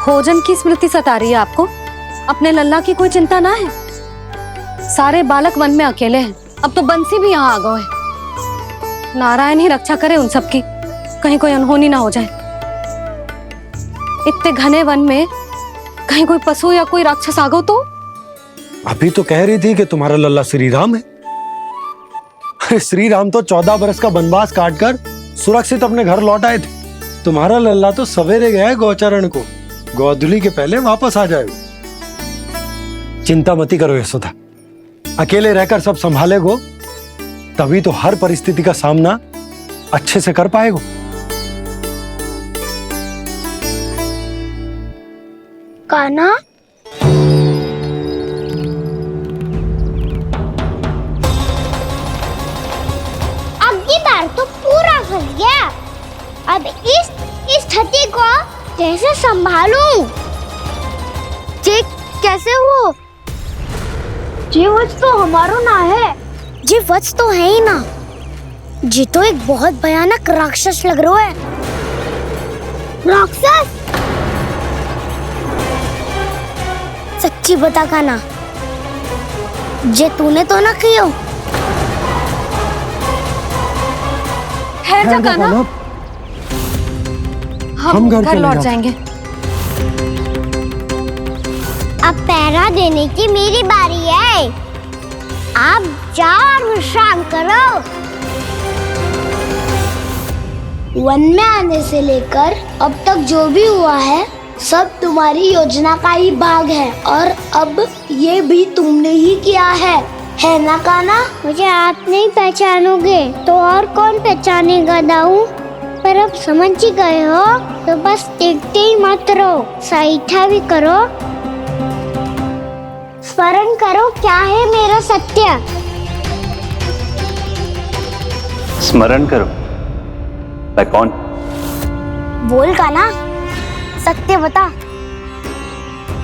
भोजन की स्मृति सता रही है आपको? अपने लल्ला की कोई चिंता ना है? सारे बालक वन में अकेले हैं, अब तो बंसी भी यहाँ आ गए हैं। नारायण ही रक्षा करे उन सबकी, कहीं कोई अनहोनी ना हो जाए। इतने घने वन में कहीं कोई पशु या कोई राक्षस आ गो तो? अभी तो कह रही थी कि तुम्हारा लल्ला श्री राम है। अरे श्री राम तो 14 बरस का वनवास काटकर सुरक्षित अपने घर लौट आए थे। तुम्हारा लल्ला तो सवेरे गया है गौचरण को, गोधूली के पहले वापस आ जाएगा। चिंता मती करो यशोदा, अकेले रहकर सब संभालेगो तभी तो हर परिस्थिति का सामना अच्छे से कर पाएगो। कान्हा, अब की बार तो पूरा फंस गया। अब इस स्थिति को कैसे संभालूं? जी कैसे हो? जी वत्स तो हमारो ना है। जी वत्स तो है ही ना। जी तो एक बहुत भयानक राक्षस लग रहा है। राक्षस? सच्ची बता कान्हा, जे तूने तो ना कियो? ठहर जा कान्हा, हम घर लौट जाएंगे। अब पहरा देने की मेरी बारी है। आप जाओ और विश्राम करो। वन में आने से लेकर अब तक जो भी हुआ है सब तुम्हारी योजना का ही भाग है, और अब ये भी तुमने ही किया है ना कान्हा? मुझे आप नहीं पहचानोगे तो और कौन पहचानेगा दाऊ? पर अब समझ ही गए हो तो बस देखते ही मत रहो, सईठा भी करो। स्मरण करो क्या है मेरा सत्य। स्मरण करो? मैं कौन? बोल कान्हा, सत्य बता।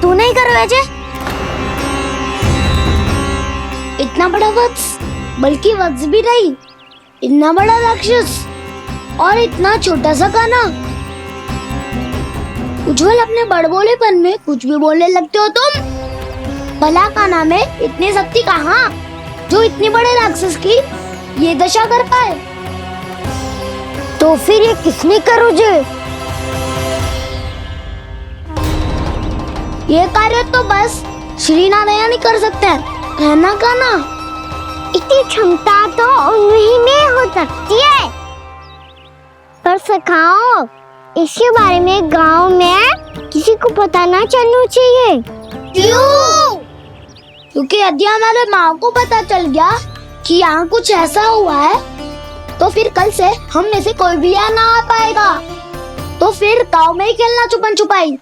तू नहीं करो अजय? इतना बड़ा वत्स, बल्कि वत्स भी नहीं, इतना बड़ा राक्षस और इतना छोटा सा कान्हा। उज्जवल, अपने बड़बोलेपन में कुछ भी बोलने लगते हो तुम। भला कान्हा में इतनी शक्ति कहाँ जो इतनी बड़े राक्षस की ये दशा कर पाए? तो फिर ये किसने करो जे? ये कार्य तो बस श्री नारायण ही कर सकते हैं, है ना कान्हा? इतनी क्षमता तो उन्हीं में हो सकती है। पर सखाओ, इसके बारे में गांव में किसी को पता ना चलना चाहिए। क्यों? क्योंकि यदि हमारे माँ को पता चल गया कि यहाँ कुछ ऐसा हुआ है तो फिर कल से हम में से कोई भी यहाँ ना आ पाएगा। तो फिर गांव में ही खेलना छुपन छुपाई।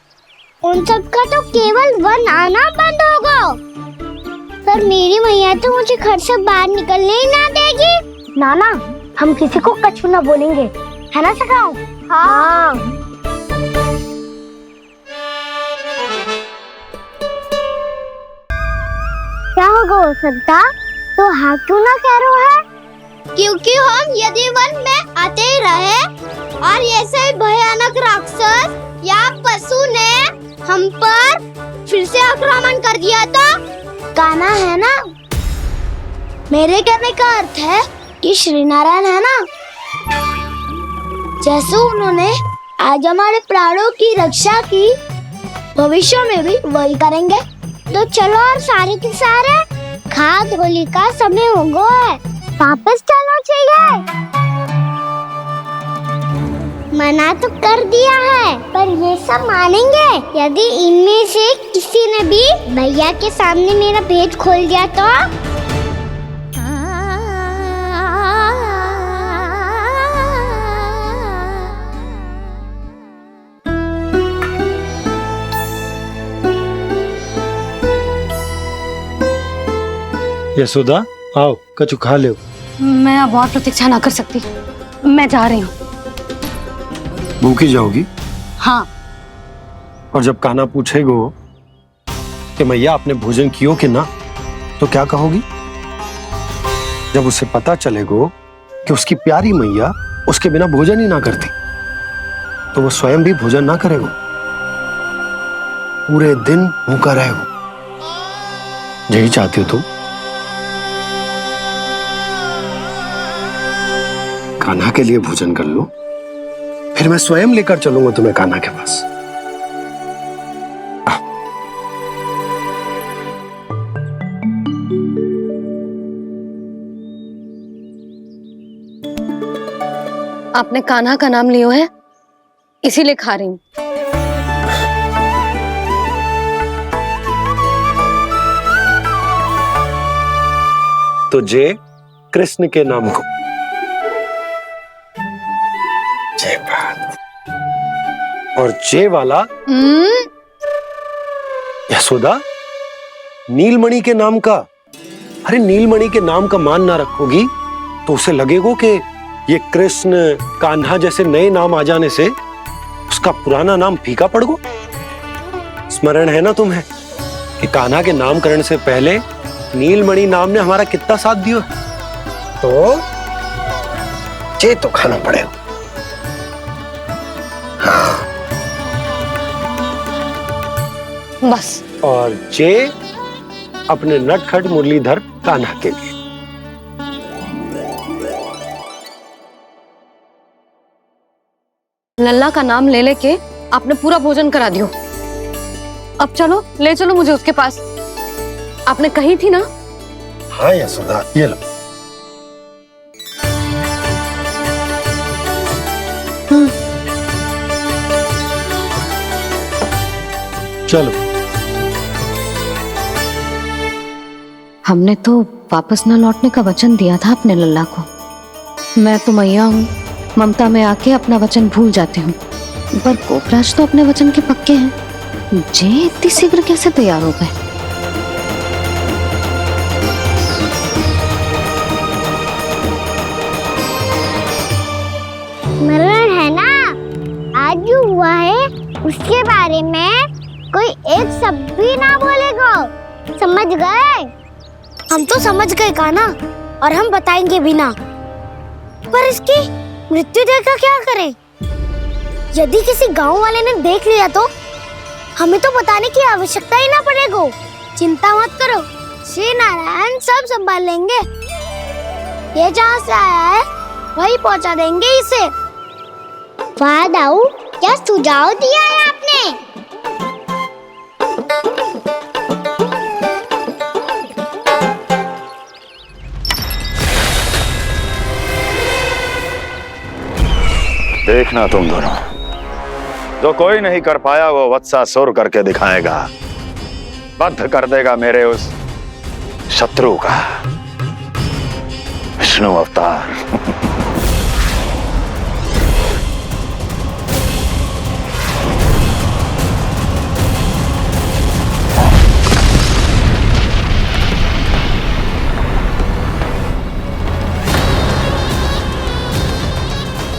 उन सब का तो केवल वन आना बंद होगा। पर मेरी मैया तो मुझे घर से बाहर निकलने ही ना देगी। नाना, हम किसी को कछु ना बोलेंगे, है ना सखाओ? हाँ। क्या होगा हो सकता? तो हाँ क्यों ना कह रहे है? क्योंकि हम यदि वन में आते ही रहे और ऐसे भयानक राक्षस या पशु ने हम पर फिर से आक्रमण कर दिया तो? कान्हा, है ना? मेरे कहने का अर्थ है कि श्री नारायण है ना, जैसे उन्होंने आज हमारे प्राणों की रक्षा की, भविष्य में भी वही करेंगे। तो चलो और सारे के सारे खाद होली का समय हो गया है, वापस चलो चाहिए। मना तो कर दिया है, पर ये सब मानेंगे यदि इनमें से किसी ने भी भैया के सामने मेरा भेद खोल दिया तो? यशोदा, आओ कछु खा लो। मैं अब और प्रतीक्षा ना कर सकती, मैं जा रही हूँ। भूखी जाओगी? हाँ। और जब कान्हा पूछेगो कि मैया आपने भोजन कियो कि ना, तो क्या कहोगी? जब उसे पता चलेगो कि उसकी प्यारी मैया उसके बिना भोजन ही ना करती, तो वो स्वयं भी भोजन ना करेगो। पूरे दिन भूखा रहे वो। यही चाहती हो तुम? कान्हा के लिए भोजन कर लो, फिर मैं स्वयं लेकर चलूंगा तुम्हें कान्हा के पास। आपने कान्हा का नाम लियो है, इसीलिए खा रही हूं। तो जय कृष्ण के नाम को। जय बात। और जय वाला यशोदा, नीलमणि के नाम का। अरे नीलमणि के नाम का मान ना रखोगी तो उसे लगेगा कि ये कृष्ण कान्हा जैसे नए नाम आ जाने से उसका पुराना नाम फीका पड़ गो। स्मरण है ना तुम्हें कि कान्हा के नामकरण से पहले नीलमणि नाम ने हमारा कितना साथ दिया? तो जे तो खाना पड़ेगा। हाँ। बस। और जे अपने नटखट मुरलीधर कान्हा के लिए। लल्ला का नाम ले लेके आपने पूरा भोजन करा दियो। अब चलो, ले चलो मुझे उसके पास। आपने कही थी ना? हाँ यशोदा, ये लो। चलो। हमने तो वापस न लौटने का वचन दिया था अपने लल्ला को। मैं तो मैया हूँ, ममता में आके अपना वचन भूल जाती हूँ, पर गोपराज तो अपने वचन के पक्के हैं। जे इतनी शीघ्र कैसे तैयार हो गए? स्मरण है ना, आज जो हुआ है उसके बारे में कोई एक शब्द भी ना बोलेगा, समझ गए? हम तो समझ गए कान्हा, और हम बताएंगे भी ना। पर इसकी मृत्यु देखकर क्या करें? यदि किसी गांव वाले ने देख लिया तो हमें तो बताने की आवश्यकता ही ना पड़ेगा। चिंता मत करो, श्री नारायण सब संभाल लेंगे। ये जहाँ से आया है वही पहुँचा देंगे इसे। वाह दाऊ, क्या सुझाव दिया है आपने? देखना तुम दोनों, जो कोई नहीं कर पाया वो वत्सासुर करके दिखाएगा। बद्ध कर देगा मेरे उस शत्रु का विष्णु अवतार।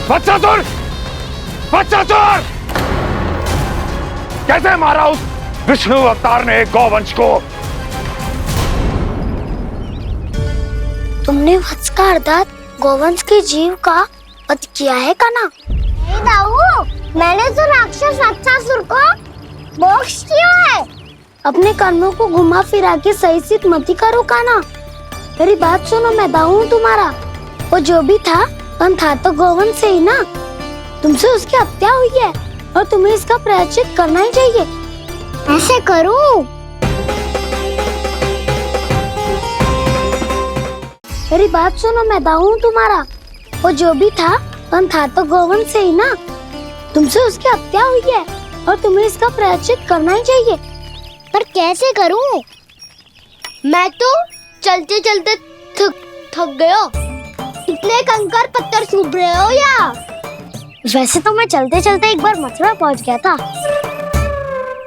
वत्सासुर! वत्सासुर! कैसे मारा उस विष्णु अवतार ने एक गौवंश को? तुमने वत्स का अर्थात गौवंश के जीव का वध किया है कान्हा? नहीं दाऊ, मैंने तो राक्षस वत्सासुर को मोक्ष दिया है। अपने कर्मों को घुमा फिरा के सही सिद्ध मत करो कान्हा। मेरी बात सुनो, मैं दाऊ हूँ तुम्हारा। वो जो भी था तो गौवंश से ही ना। तुमसे उसकी हत्या हुई है और तुम्हें इसका प्रायश्चित करना ही चाहिए। ऐसे करूं? मेरी बात सुनो, मैं दाऊ हूँ तुम्हारा। वो जो भी था तो गौवंश से ही ना। तुमसे उसकी हत्या हुई है और तुम्हें इसका प्रायश्चित करना ही चाहिए। पर कैसे करूं? मैं तो चलते चलते थक गया। इतने कंकर पत्थर सूख रहे हो या? वैसे तो मैं चलते चलते एक बार मथुरा पहुंच गया था,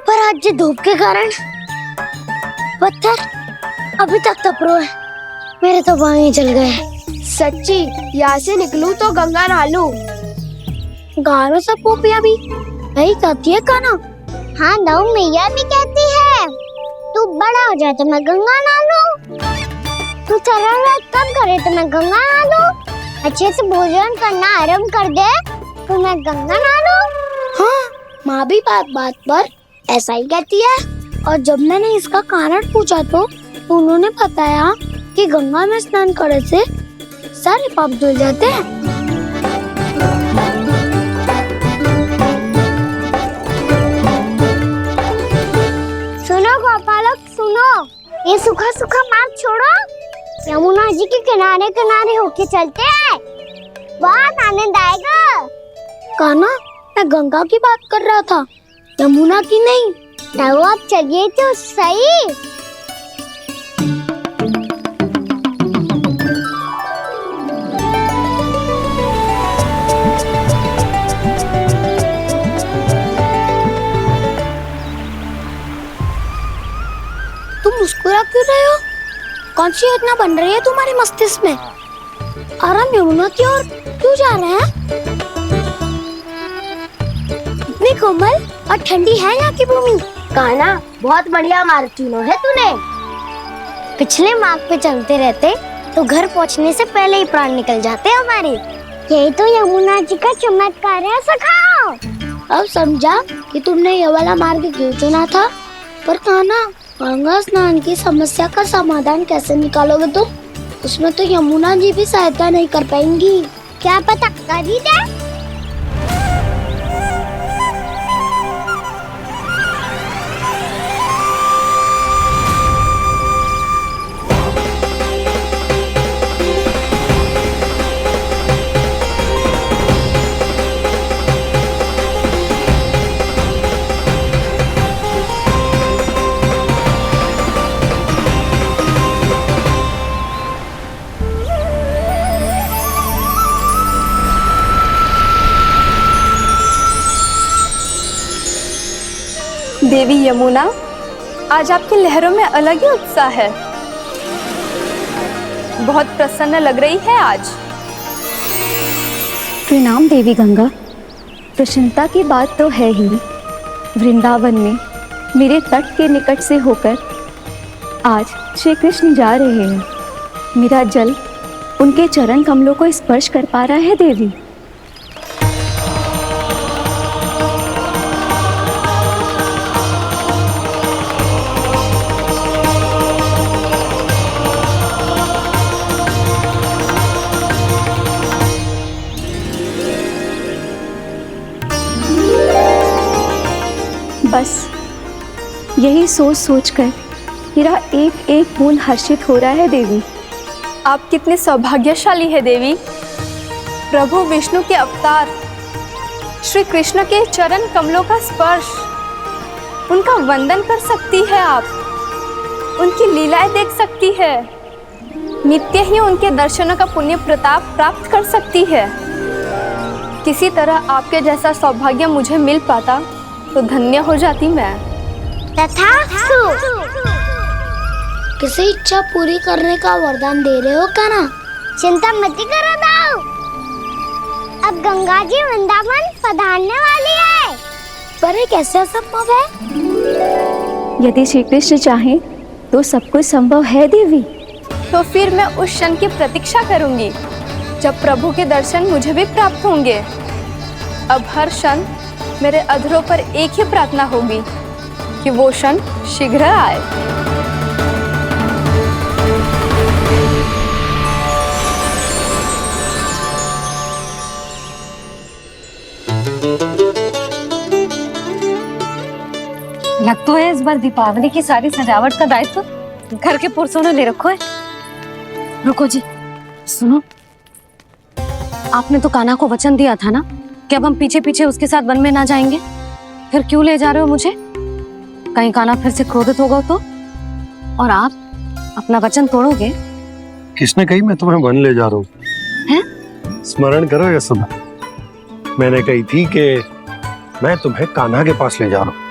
पर आज ये धूप के कारण पत्थर अभी तक तप रहे हैं। मेरे तो पाँव ही जल गए। सच्ची, यहाँ से निकलूं तो गंगा नहा लूं। गालों से पोपिया भी यही कहती है कान्हा। हाँ दाऊ, मैया भी कहती है तू बड़ा हो जाए तो मैं गंगा नहा लूं, तू शरारत कम करे तो मैं गंगा नहा लूं, अच्छे से भोजन करना आरंभ कर दे तो मैं गंगा नहा लूं। हाँ, माँ भी बात बात पर ऐसा ही कहती है। और जब मैंने इसका कारण पूछा तो उन्होंने बताया कि गंगा में स्नान करने से सारे पाप धुल जाते हैं। सुनो गोपालक सुनो, ये सूखा सूखा मार्ग छोड़ो, यमुना जी के किनारे किनारे होके चलते हैं, बहुत आनंद आएगा। कान्हा, मैं गंगा की बात कर रहा था, यमुना की नहीं। तो आप चलिए तो सही। तुम मुस्कुरा क्यों रहे हो? कौन सी योजना बन रही है तुम्हारे मस्तिष्क में? और हम यमुना की ओर क्यों जा रहे हैं? इतनी कोमल और ठंडी है यहाँ की भूमि। कान्हा, बहुत बढ़िया मार्ग चुना है तूने। पिछले मार्ग पे चलते रहते तो घर पहुँचने से पहले ही प्राण निकल जाते हमारे। यही तो यमुना जी का चमत्कार है सखाओ। अब समझा कि तुमने ये वाला मार्ग क्यों चुना था। पर कान्हा, गंगा स्नान की समस्या का समाधान कैसे निकालोगे तुम? उसमें तो यमुना जी भी सहायता नहीं कर पाएंगी। क्या पता कर ही दे। देवी यमुना, आज आपकी लहरों में अलग ही उत्साह है। बहुत प्रसन्न लग रही है आज। प्रणाम देवी गंगा। प्रसन्नता की बात तो है ही। वृंदावन में मेरे तट के निकट से होकर आज श्री कृष्ण जा रहे हैं। मेरा जल उनके चरण कमलों को स्पर्श कर पा रहा है देवी। बस यही सोच सोचकर मेरा एक एक बूंद हर्षित हो रहा है देवी। आप कितने सौभाग्यशाली है देवी। प्रभु विष्णु के अवतार श्री कृष्ण के चरण कमलों का स्पर्श, उनका वंदन कर सकती है आप, उनकी लीलाएं देख सकती है, नित्य ही उनके दर्शनों का पुण्य प्रताप प्राप्त कर सकती है। किसी तरह आपके जैसा सौभाग्य मुझे मिल पाता तो धन्य हो जाती मैं। तथास्तु। किसी इच्छा पूरी करने का वरदान दे रहे हो कान्हा? चिंता मत करो दाऊ, अब गंगा जी वृंदावन पधारने वाली है। पर ये कैसे संभव है? यदि श्री कृष्ण चाहे तो सब कुछ संभव है देवी। तो फिर मैं उस क्षण की प्रतीक्षा करूंगी जब प्रभु के दर्शन मुझे भी प्राप्त होंगे। अब हर क्षण मेरे अधरों पर एक ही प्रार्थना होगी कि वो क्षण शीघ्र आए। लग तो है इस बार दीपावली की सारी सजावट का दायित्व घर के पुरुषों ने ले रखो है। रुको जी, सुनो, आपने तो कान्हा को वचन दिया था ना कि अब हम पीछे पीछे उसके साथ वन में ना जाएंगे। फिर क्यों ले जा रहे हो मुझे? कहीं कान्हा फिर से क्रोधित होगा तो? और आप अपना वचन तोड़ोगे? किसने कही मैं तुम्हें वन ले जा रहा हूँ? हैं? स्मरण करो यशोदा, मैंने कही थी कि मैं तुम्हें कान्हा के पास ले जा रहा हूँ।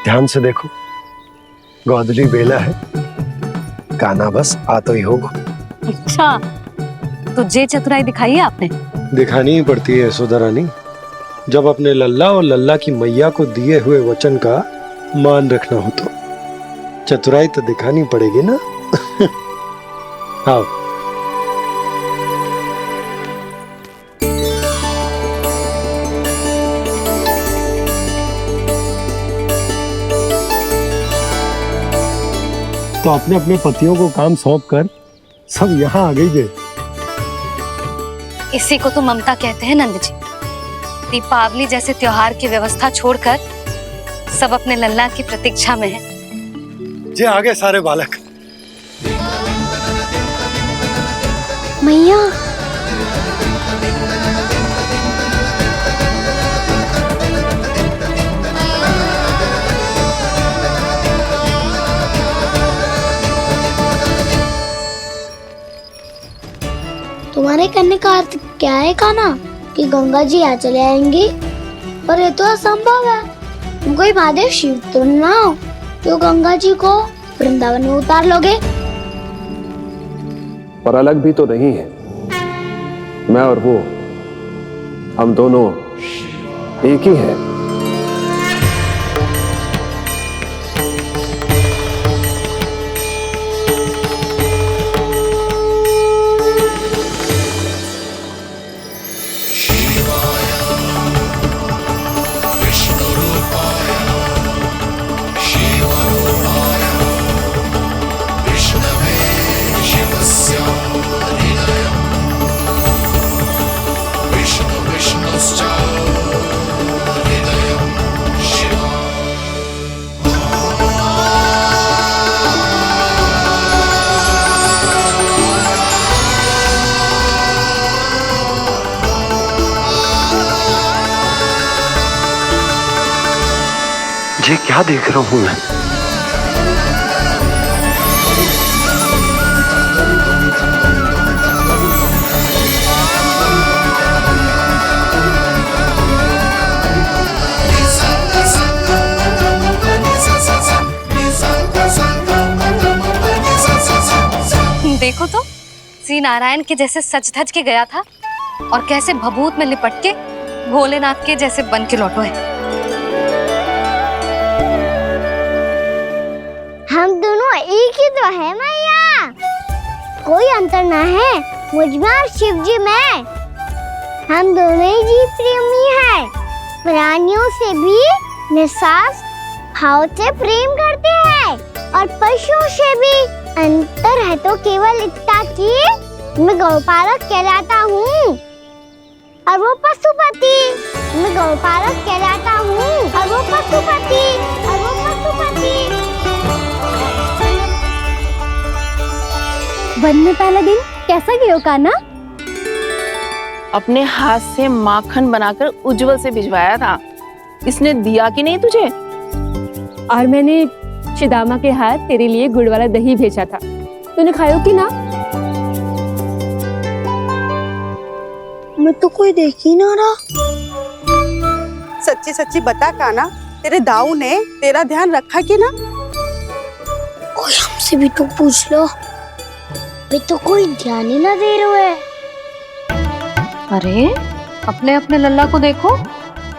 ध्यान से देखो, गोदली बेला है, कान्हा बस आ तो ही होगा। अच्छा, तो जे चतुराई दिखाई है आपने? दिखानी ही पड़ती है यशोदा रानी, जब अपने लल्ला और लल्ला की मैया को दिए हुए वचन का मान रखना हो तो चतुराई तो दिखानी पड़ेगी ना। आओ। तो अपने अपने पतियों को काम सौंप कर सब यहाँ आ गई थे। इसी को तो ममता कहते हैं नंद जी। दीपावली जैसे त्योहार की व्यवस्था छोड़कर सब अपने लल्ला की प्रतीक्षा में हैं। जे आ गए सारे बालक। मैया तुम्हारे कहने का अर्थ क्या है कान्हा? कि गंगा जी यहाँ चले आएंगे? पर ये तो असंभव है। तुम कोई महादेव शिव तो ना हो तो गंगा जी को वृंदावन में उतार लोगे? पर अलग भी तो नहीं है। मैं और वो, हम दोनों एक ही हैं। ये क्या देख रहा हूं मैं? देखो तो श्री नारायण के जैसे सज धज के गया था और कैसे भभूत में लिपट के भोलेनाथ के जैसे बन के लौटो है। हम दोनों एक ही तो है मैया, कोई अंतर ना है मुझ में और शिव जी में। हम दोनों ही जीव प्रेमी हैं, प्राणियों से भी निस्वार्थ भाव से प्रेम करते हैं और पशुओं से भी। अंतर है तो केवल इतना कि मैं गौपालक कहलाता हूँ और वो पशुपति। मैं गौपालक कहलाता हूँ और वो पशुपति और वो पशुपति। वन में पहला दिन कैसा गया कान्हा? अपने हाथ से माखन बनाकर उज्जवल से भिजवाया था। इसने दिया कि नहीं तुझे? और मैंने शिदामा के हाथ तेरे लिए गुड़ वाला दही भेजा था, तूने खायो कि ना? मैं तो कोई देख ही ना रहा। सच्ची सच्ची बता कान्हा, तेरे दाऊ ने तेरा ध्यान रखा कि ना? कोई हमसे भी तो पूछ लो, वे तो कोई ध्यान ही ना दे रहे हैं। अरे अपने अपने लल्ला को देखो,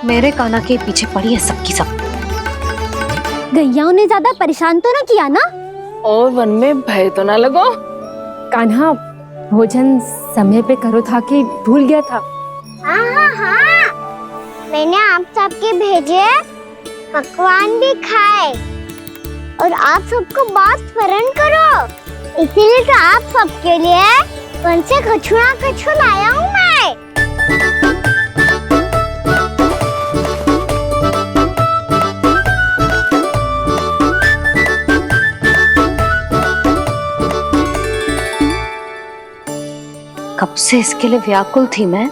मेरे कान्हा के पीछे पड़ी है सबकी सब। गैयाओं ने ज्यादा परेशान तो ना किया ना? और वन में भय तो ना लगो? कान्हा भोजन समय पे करो था कि भूल गया था? हाँ, मैंने आप सबके भेजे पकवान भी खाए और आप सबको बात स्मरण करो, इसीलिए तो आप सबके लिए वन से कछु ना कछु लाया हूँ मैं। कब से इसके लिए व्याकुल थी मैं,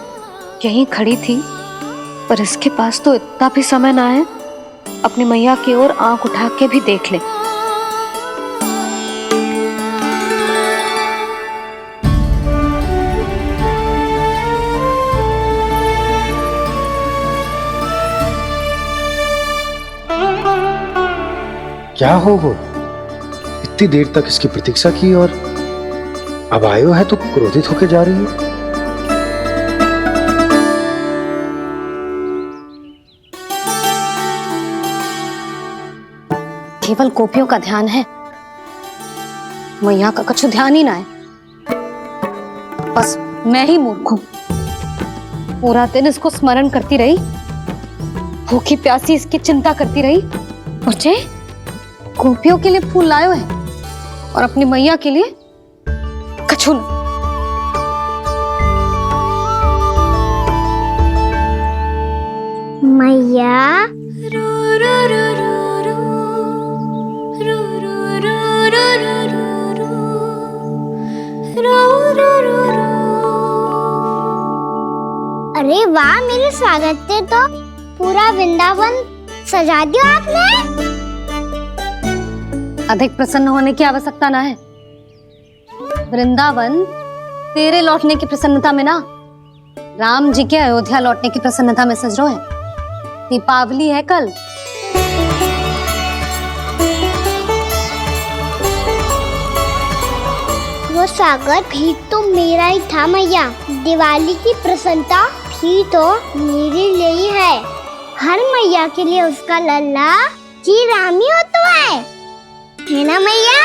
यहीं खड़ी थी, पर इसके पास तो इतना भी समय ना है अपनी मैया की ओर आंख उठा के भी देख ले। क्या हो वो? इतनी देर तक इसकी प्रतीक्षा की और अब आयो है तो क्रोधित होकर जा रही है। केवल गोपियों का ध्यान है, मैया का कछु ध्यान ही ना है। बस मैं ही मूर्ख हूं, पूरा दिन इसको स्मरण करती रही, भूखी प्यासी इसकी चिंता करती रही। और जे गोपियों के लिए फूल लायो है, और अपनी मैया के लिए कछु न। मैया अरे वाह, मेरे स्वागत से तो पूरा वृंदावन सजा दिया आपने। अधिक प्रसन्न होने की आवश्यकता ना है। वृंदावन तेरे लौटने की प्रसन्नता में ना, राम जी के अयोध्या लौटने की प्रसन्नता में सज रहे हैं। दीपावली है कल। वो स्वागत भी तो मेरा ही था मैया। दिवाली की प्रसन्नता भी तो मेरे लिए ही है। हर मैया के लिए उसका लल्ला जी राम ही होता है ना मैया?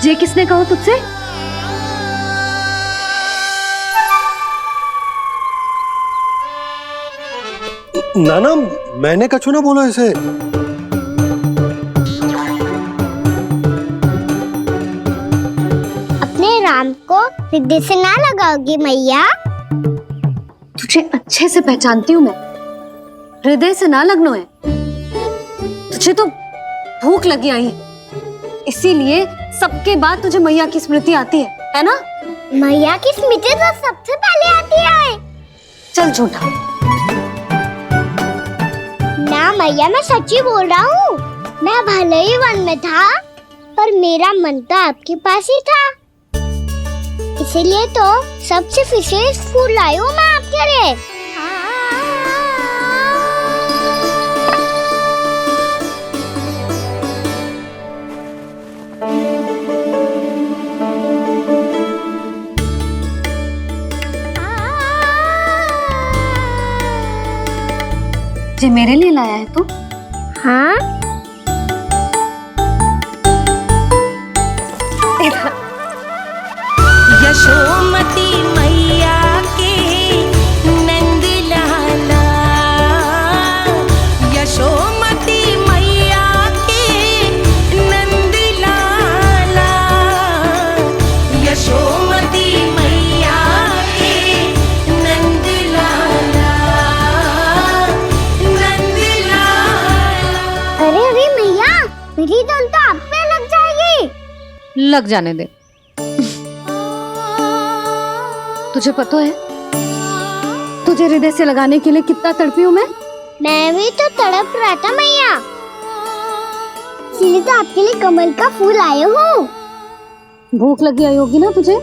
ये किसने कहा तुझसे? नाना, मैंने कछु ना बोला इसे। अपने राम को हृदय से ना लगाओगी मैया? तुझे अच्छे से पहचानती हूँ मैं, हृदय से ना लगनो है। तुझे तो भूख लगी आई है, इसीलिए सबके बाद तुझे मैया की स्मृति आती है ना? मैया की स्मृति तो सबसे पहले आती है। चल झूठा। ना मैया, मैं सच्ची बोल रहा हूँ। मैं भले ही वन में था, पर मेरा मन तो आपके पास ही था। इसीलिए तो सबसे विशेष फूल लाई हूँ मैं आपके लिए। जे मेरे लिए लाया है तू? हाँ, यशोमती मैया के नंद लाला, यशोमती मैया के नंद लाला, यशोमती मैया के नंद लाला, नंद लाला। अरे अरे मैया, मेरी धुन तो आप पे लग जाएगी। लग जाने दे। तुझे पता है तुझे हृदय से लगाने के लिए कितना तड़पी हूँ मैं? मैं भी तो तड़प रहा था मैया, इसलिए तो आपके लिए कमल का फूल आया हूँ। भूख लगी आई होगी ना तुझे?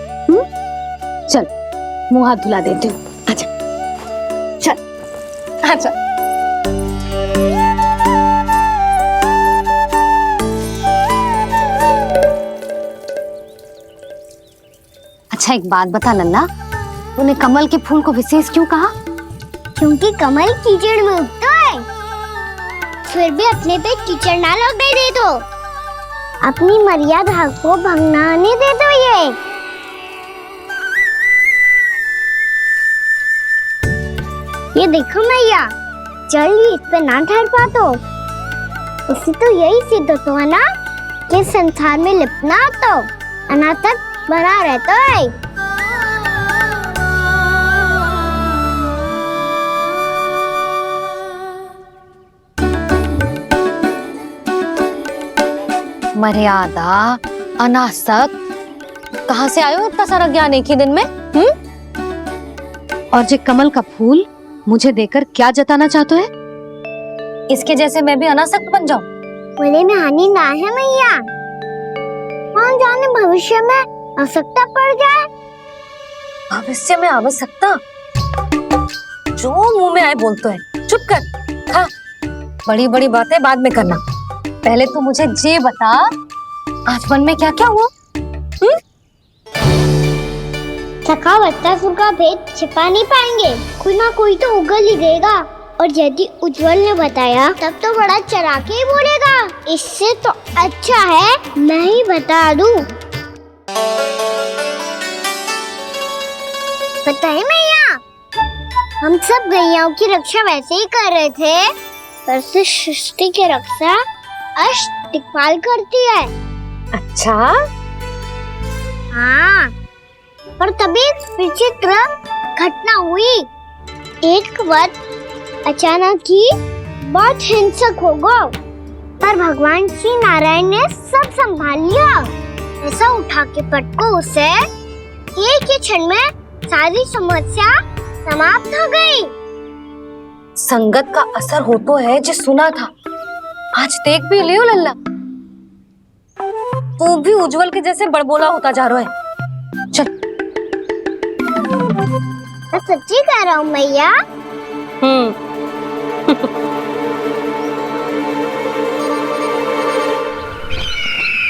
चल मुंह हाथ धुला देती हूँ। आजा, चल आजा। अच्छा एक बात बता लल्ला, तूने कमल के फूल को विशेष क्यों कहा? क्योंकि कमल कीचड़ में उगता है, फिर भी अपने पे कीचड़ ना लगने दे दो। अपनी मर्यादा को भंग ना आने दे दो। ये देखो मैया, जल भी इस पे ना ठहर पा तो उससे तो यही सिद्ध होता है ना कि संसार में लिपना तो अनाथ तक बना रहता है। मर्यादा, अनासक्त, कहाँ से आयो इतना सारा ज्ञान एक ही दिन में? और जे कमल का फूल मुझे देकर क्या जताना चाहते है? इसके जैसे मैं भी अनासक्त बन जाऊं? बोले में हानि ना है मैया, कौन जाने भविष्य में आवश्यकता पड़ जाए। भविष्य में आवश्यकता? जो मुंह में आए बोलते हैं, चुप कर। हाँ, बड़ी बड़ी बातें बाद में करना, पहले तू मुझे ये बता आज मन में क्या क्या हुआ? थका बत्तासुर का भेद छिपा नहीं पाएंगे, कोई ना कोई तो उगल ही गएगा। और यदि उज्जवल ने बताया तब तो बड़ा चढ़ा के ही बोलेगा। इससे तो अच्छा है मैं ही बता दूं। पता है मैया, हम सब गैयाओं की रक्षा वैसे ही कर रहे थे पर से सृष्टि की रक्षा दिक्पाल करती है। अच्छा, हाँ, पर तभी एक विचित्र घटना हुई। एक वक्त अचानक ही बहुत हिंसक हो गया, पर भगवान श्री नारायण ने सब संभाल लिया। ऐसा उठा के पटको उसे, एक ही क्षण में सारी समस्या समाप्त हो गई। संगत का असर हो तो है जो सुना था, आज देख भी लियो लल्ला, तू भी उज्जवल के जैसे बड़बोला होता जा रहा है। चल। मैं सच्ची कह रहा हूँ मैया।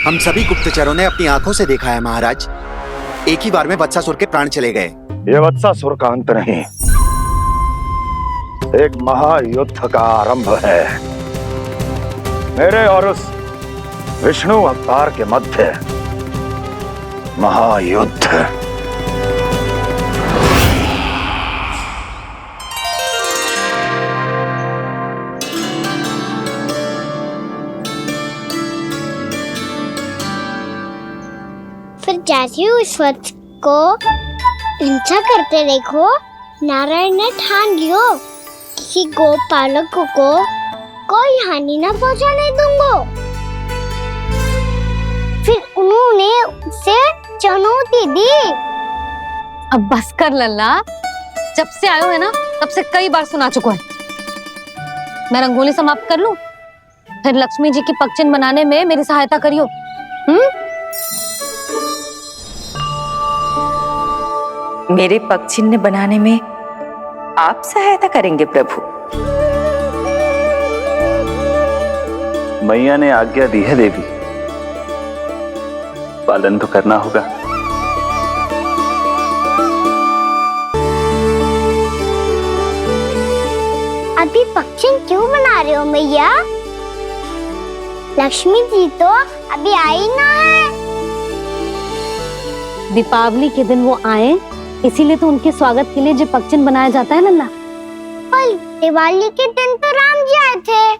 हम सभी गुप्तचरों ने अपनी आंखों से देखा है महाराज, एक ही बार में वत्सासुर के प्राण चले गए। ये वत्सासुर का अंत नहीं, एक महायुद्ध का आरंभ है। मेरे और उस विष्णु अवतार के मध्य महायुद्ध। फिर जैसे ही उस वत्स को हिंसा करते देखो, नारायण ने ठान लियो किसी गोपालक को कोई हानि न पहुंचाने दूंगा। फिर उन्होंने उसे चुनौती दी। अब बस कर लल्ला, जब से आयो है ना तब से कई बार सुना चुका है। मैं रंगोली समाप्त कर लूं, फिर लक्ष्मी जी की पगचिन बनाने में मेरी सहायता करियो। मेरे पगचिन्ह बनाने में आप सहायता करेंगे प्रभु? मैया ने आज्ञा दी है देवी, पालन तो करना होगा। अभी पगचिन क्यों बना रहे हो मैया? लक्ष्मी जी तो अभी आई ना है। दीपावली के दिन वो आए, इसीलिए तो उनके स्वागत के लिए जो पगचिन बनाया जाता है लल्ला। पर दिवाली के दिन तो राम जी आए थे,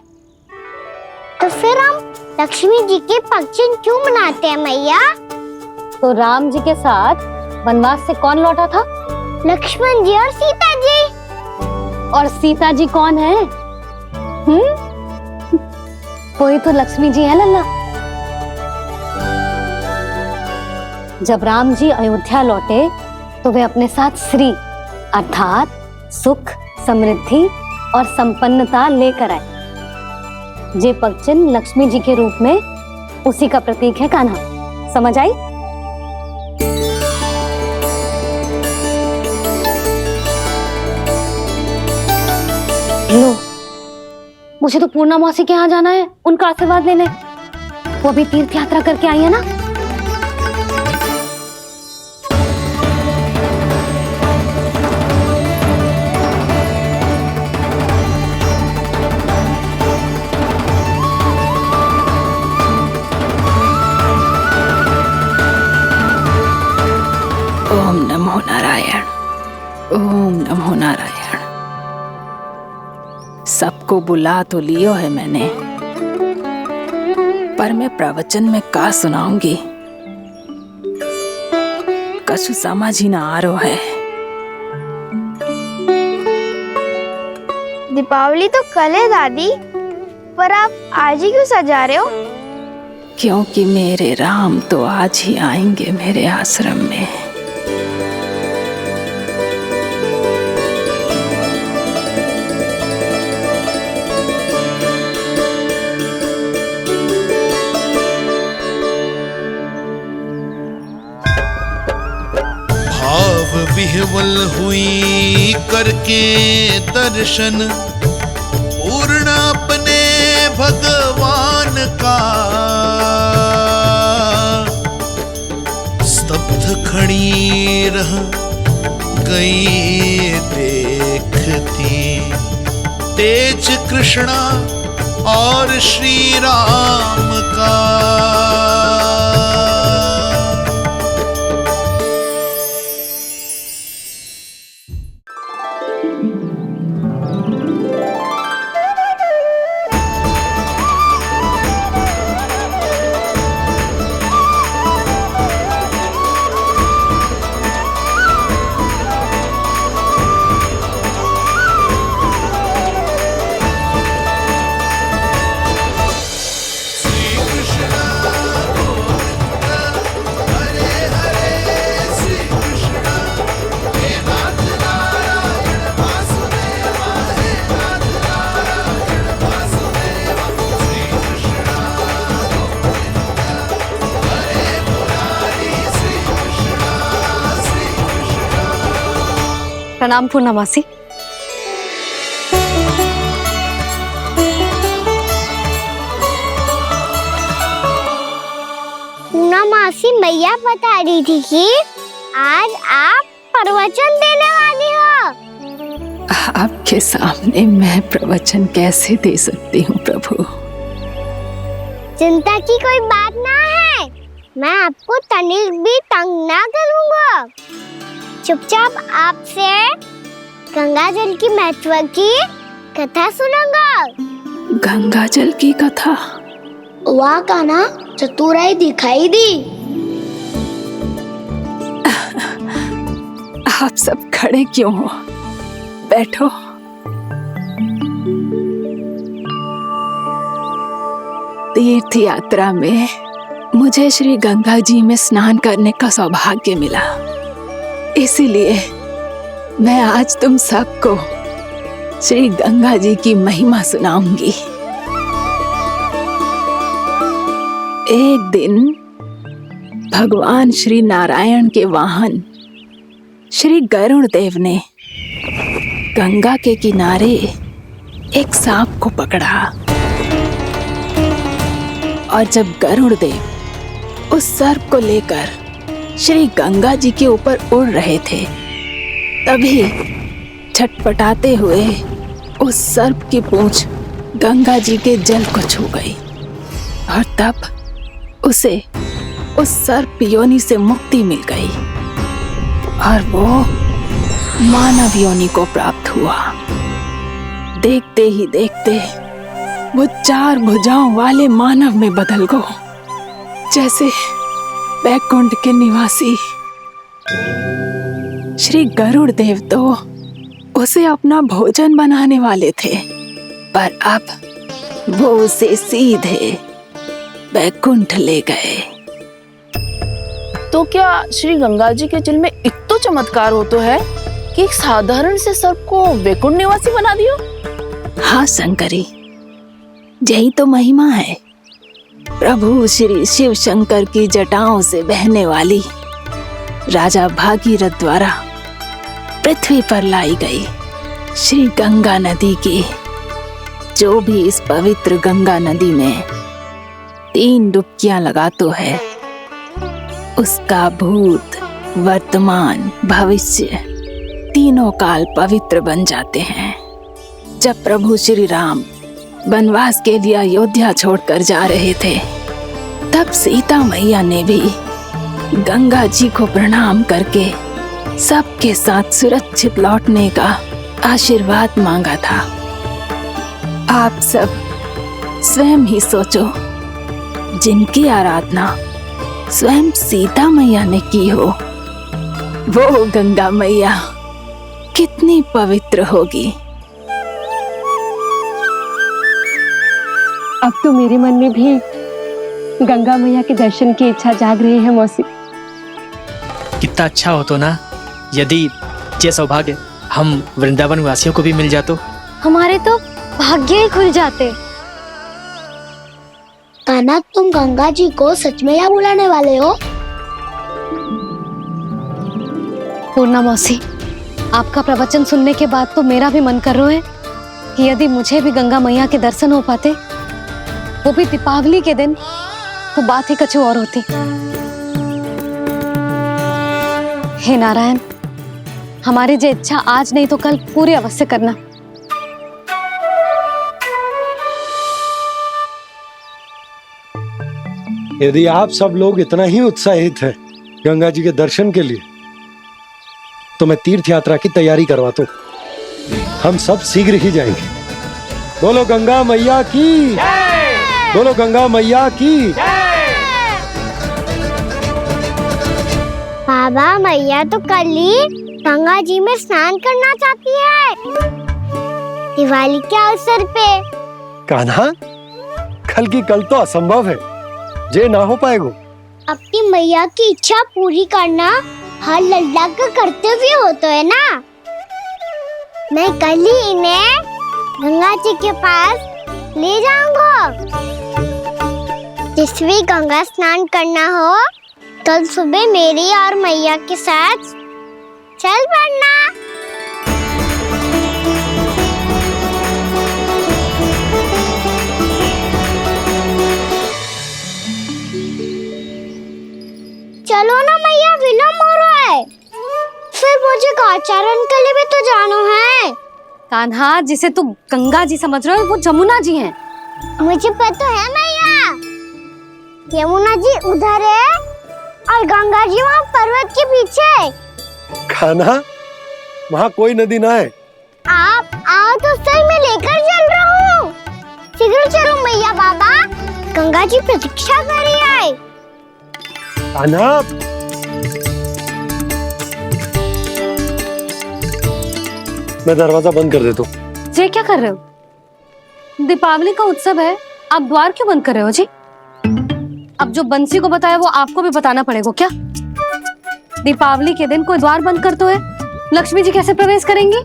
तो फिर हम लक्ष्मी जी के पगचिन क्यों बनाते हैं मैया? तो राम जी के साथ वनवास से कौन लौटा था? लक्ष्मण जी और सीता जी। और सीता जी कौन है? कोई तो लक्ष्मी जी है लल्ला। जब राम जी अयोध्या लौटे तो वे अपने साथ श्री अर्थात सुख, समृद्धि और संपन्नता लेकर आए। जे पगचिन लक्ष्मी जी के रूप में उसी का प्रतीक है कान्हा। समझ आई? लो, मुझे तो पूर्णा मौसी के यहाँ जाना है उनका आशीर्वाद लेने। वो भी तीर्थ यात्रा करके आई है ना। ओम नमो नारायण, ओम नमो नारायण। सबको बुला तो लियो है मैंने, पर मैं प्रवचन में का सुनाऊंगी, कछु समझ ही ना आ रहा है। दीपावली तो कल है दादी, पर आप आज ही क्यों सजा रहे हो? क्योंकि मेरे राम तो आज ही आएंगे मेरे आश्रम में। विह्वल हुई करके दर्शन, पूर्ण अपने भगवान का, स्तब्ध खड़ी रह गई देखती तेज कृष्णा और श्री राम का। प्रणाम पूर्णमासी। पूर्णमासी मैया बता रही थी कि आज आप प्रवचन देने वाली हो। आपके सामने मैं प्रवचन कैसे दे सकती हूँ प्रभु? चिंता की कोई बात ना है, मैं आपको तनिक भी तंग ना करूँगा। चुपचाप आपसे गंगा जल की महत्व की कथा सुनूंगा। गंगा जल की कथा? वाह कान्हा, चतुराई दिखाई दी। आप सब खड़े क्यों हो? बैठो। तीर्थ यात्रा में मुझे श्री गंगा जी में स्नान करने का सौभाग्य मिला, इसीलिए मैं आज तुम सबको श्री गंगा जी की महिमा सुनाऊंगी। एक दिन भगवान श्री नारायण के वाहन श्री गरुड़ देव ने गंगा के किनारे एक सांप को पकड़ा, और जब गरुड़ देव उस सर्प को लेकर श्री गंगा जी के ऊपर उड़ रहे थे, तभी छटपटाते हुए उस सर्प की पूंछ गंगा जी के जल को छू गई, और तब उसे उस सर्प योनि से मुक्ति मिल गई और वो मानव योनि को प्राप्त हुआ। देखते ही देखते वो 4 भुजाओं वाले मानव में बदल गया, जैसे बैकुंठ के निवासी। श्री गरुड़ देव तो उसे अपना भोजन बनाने वाले थे, पर अब वो उसे सीधे बैकुंठ ले गए। तो क्या श्री गंगा जी के जल में इतना चमत्कार हो तो है कि एक साधारण से सर्प को वैकुंठ निवासी बना दियो? हाँ शंकरी, यही तो महिमा है। प्रभु श्री शिव शंकर की जटाओं से बहने वाली राजा भागीरथ द्वारा पृथ्वी पर लाई गई श्री गंगा नदी की, जो भी इस पवित्र गंगा नदी में 3 डुबकियां लगातो है, उसका भूत, वर्तमान, भविष्य तीनों काल पवित्र बन जाते हैं। जब प्रभु श्री राम वनवास के लिए अयोध्या छोड़कर जा रहे थे, तब सीता मैया ने भी गंगा जी को प्रणाम करके सबके साथ सुरक्षित लौटने का आशीर्वाद मांगा था। आप सब स्वयं ही सोचो, जिनकी आराधना स्वयं सीता मैया ने की हो, वो गंगा मैया कितनी पवित्र होगी। अब तो मेरे मन में भी गंगा मैया के दर्शन की इच्छा जाग रही है मौसी। कितना अच्छा हो तो ना यदि ये सौभाग्य हम वृंदावन वासियों को भी मिल जातो। हमारे तो भाग्य ही खुल जाते। कान्हा, तुम गंगा जी को सच में यहाँ बुलाने वाले हो? पूर्णा मौसी, आपका प्रवचन सुनने के बाद तो मेरा भी मन कर रहा है कि यदि मुझे भी गंगा मैया के दर्शन हो पाते, वो भी दीपावली के दिन, तो बात ही कुछ और होती। हे नारायण, हमारी जो इच्छा आज नहीं तो कल पूरी अवश्य करना। यदि आप सब लोग इतना ही उत्साहित हैं गंगा जी के दर्शन के लिए, तो मैं तीर्थ यात्रा की तैयारी करवाता हूँ। हम सब शीघ्र ही जाएंगे। बोलो गंगा मैया की, बोलो गंगा मैया की। बाबा, मैया तो कल ही गंगा जी में स्नान करना चाहती है, दिवाली के अवसर पे। कान्हा, कल की कल तो असंभव है, जे ना हो पाएगा। अपनी मैया की इच्छा पूरी करना हर लल्ला का कर्तव्य होता है ना। मैं कल ही इन्हें गंगा जी के पास ले जाऊंगा। जिस भी गंगा स्नान करना हो, कल सुबह मेरी और मैया के साथ चल पड़ना। कान्हा, जिसे तू गंगा जी समझ रहे हो वो जमुना जी हैं। मुझे पता है मैया, यमुना जी उधर है और गंगा जी वहाँ पर्वत के पीछे। कान्हा, वहाँ कोई नदी ना है। आप आओ तो सही, मैं लेकर चल रहा हूँ। शीघ्र चलो मैया बाबा, गंगा जी प्रतीक्षा कर रही है। कान्हा, मैं दरवाजा बंद कर देता हूँ। ये क्या कर रहे हो? दीपावली का उत्सव है, आप द्वार क्यों बंद कर रहे हो जी? अब जो बंसी को बताया वो आपको भी बताना पड़ेगा क्या? दीपावली के दिन कोई द्वार बंद कर तो है, लक्ष्मी जी कैसे प्रवेश करेंगी?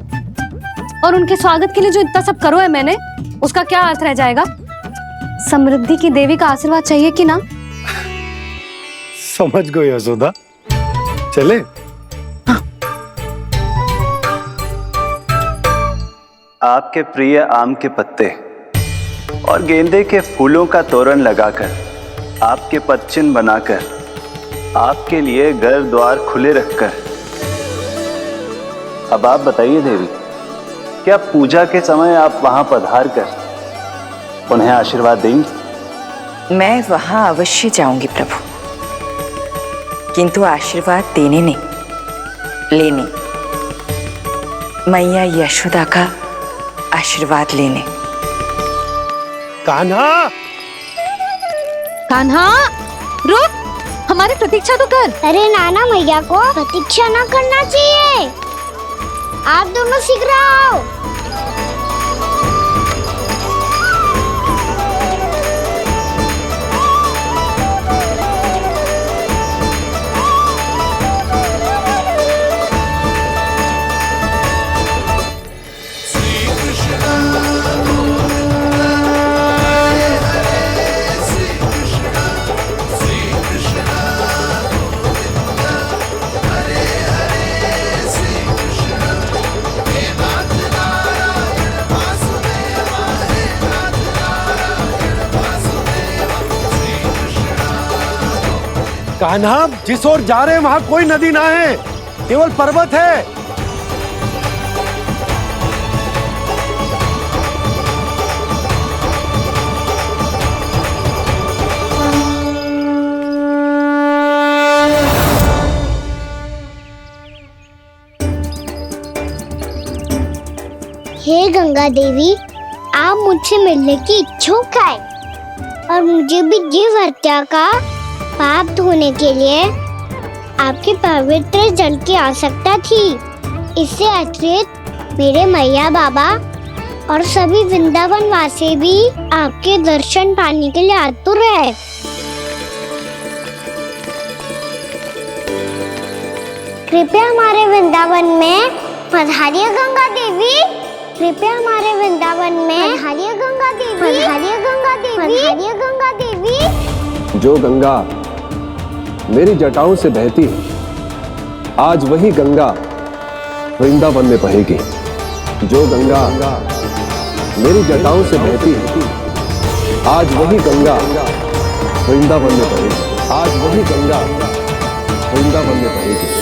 और उनके स्वागत के लिए जो इतना सब करो है मैंने, उसका क्या अर्थ रह जाएगा? समृद्धि की देवी का आशीर्वाद चाहिए कि ना? समझ गई यशोदा, चले। आपके प्रिय आम के पत्ते और गेंदे के फूलों का तोरण लगाकर, आपके पदचिन्ह बनाकर, आपके लिए घर द्वार खुले रखकर, अब आप बताइए देवी, क्या पूजा के समय आप वहां पधार कर उन्हें आशीर्वाद देंगी? मैं वहां अवश्य जाऊंगी प्रभु, किंतु आशीर्वाद देने नहीं, लेने, मैया यशोदा का आशीर्वाद लेने। कान्हा, कान्हा, रुक, हमारी प्रतीक्षा तो कर। अरे नाना, मैया को प्रतीक्षा ना करना चाहिए। आप दोनों शीघ्र आओ। कान्हा, जिस ओर जा रहे हैं वहां कोई नदी ना है, केवल पर्वत है। हे गंगा देवी, आप मुझसे मिलने की इच्छुक है और मुझे भी जीव हत्या का पाप धोने के लिए आपके पवित्र जल की आवश्यकता थी। इससे अतिरिक्त मेरे मैया बाबा और सभी वृंदावन वासी भी आपके दर्शन पाने के लिए आतुर है। कृपया हमारे वृंदावन में पधारिए गंगा देवी। कृपया हमारे वृंदावन में पधारिए गंगा देवी। पधारिए गंगा देवी। पधारिए गंगा देवी। जो गंगा मेरी जटाओं से बहती है, आज वही गंगा वृंदावन में बहेगी। जो गंगा मेरी जटाओं से बहती है, आज वही गंगा वृंदावन में बहेगी। आज वही गंगा वृंदावन में बहेगी।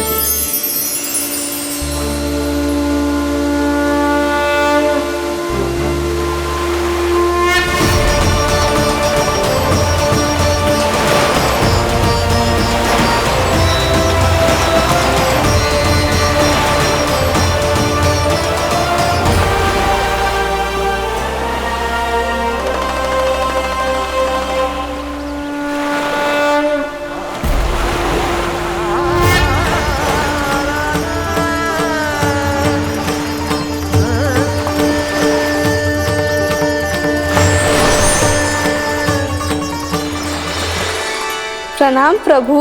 प्रणाम प्रभु,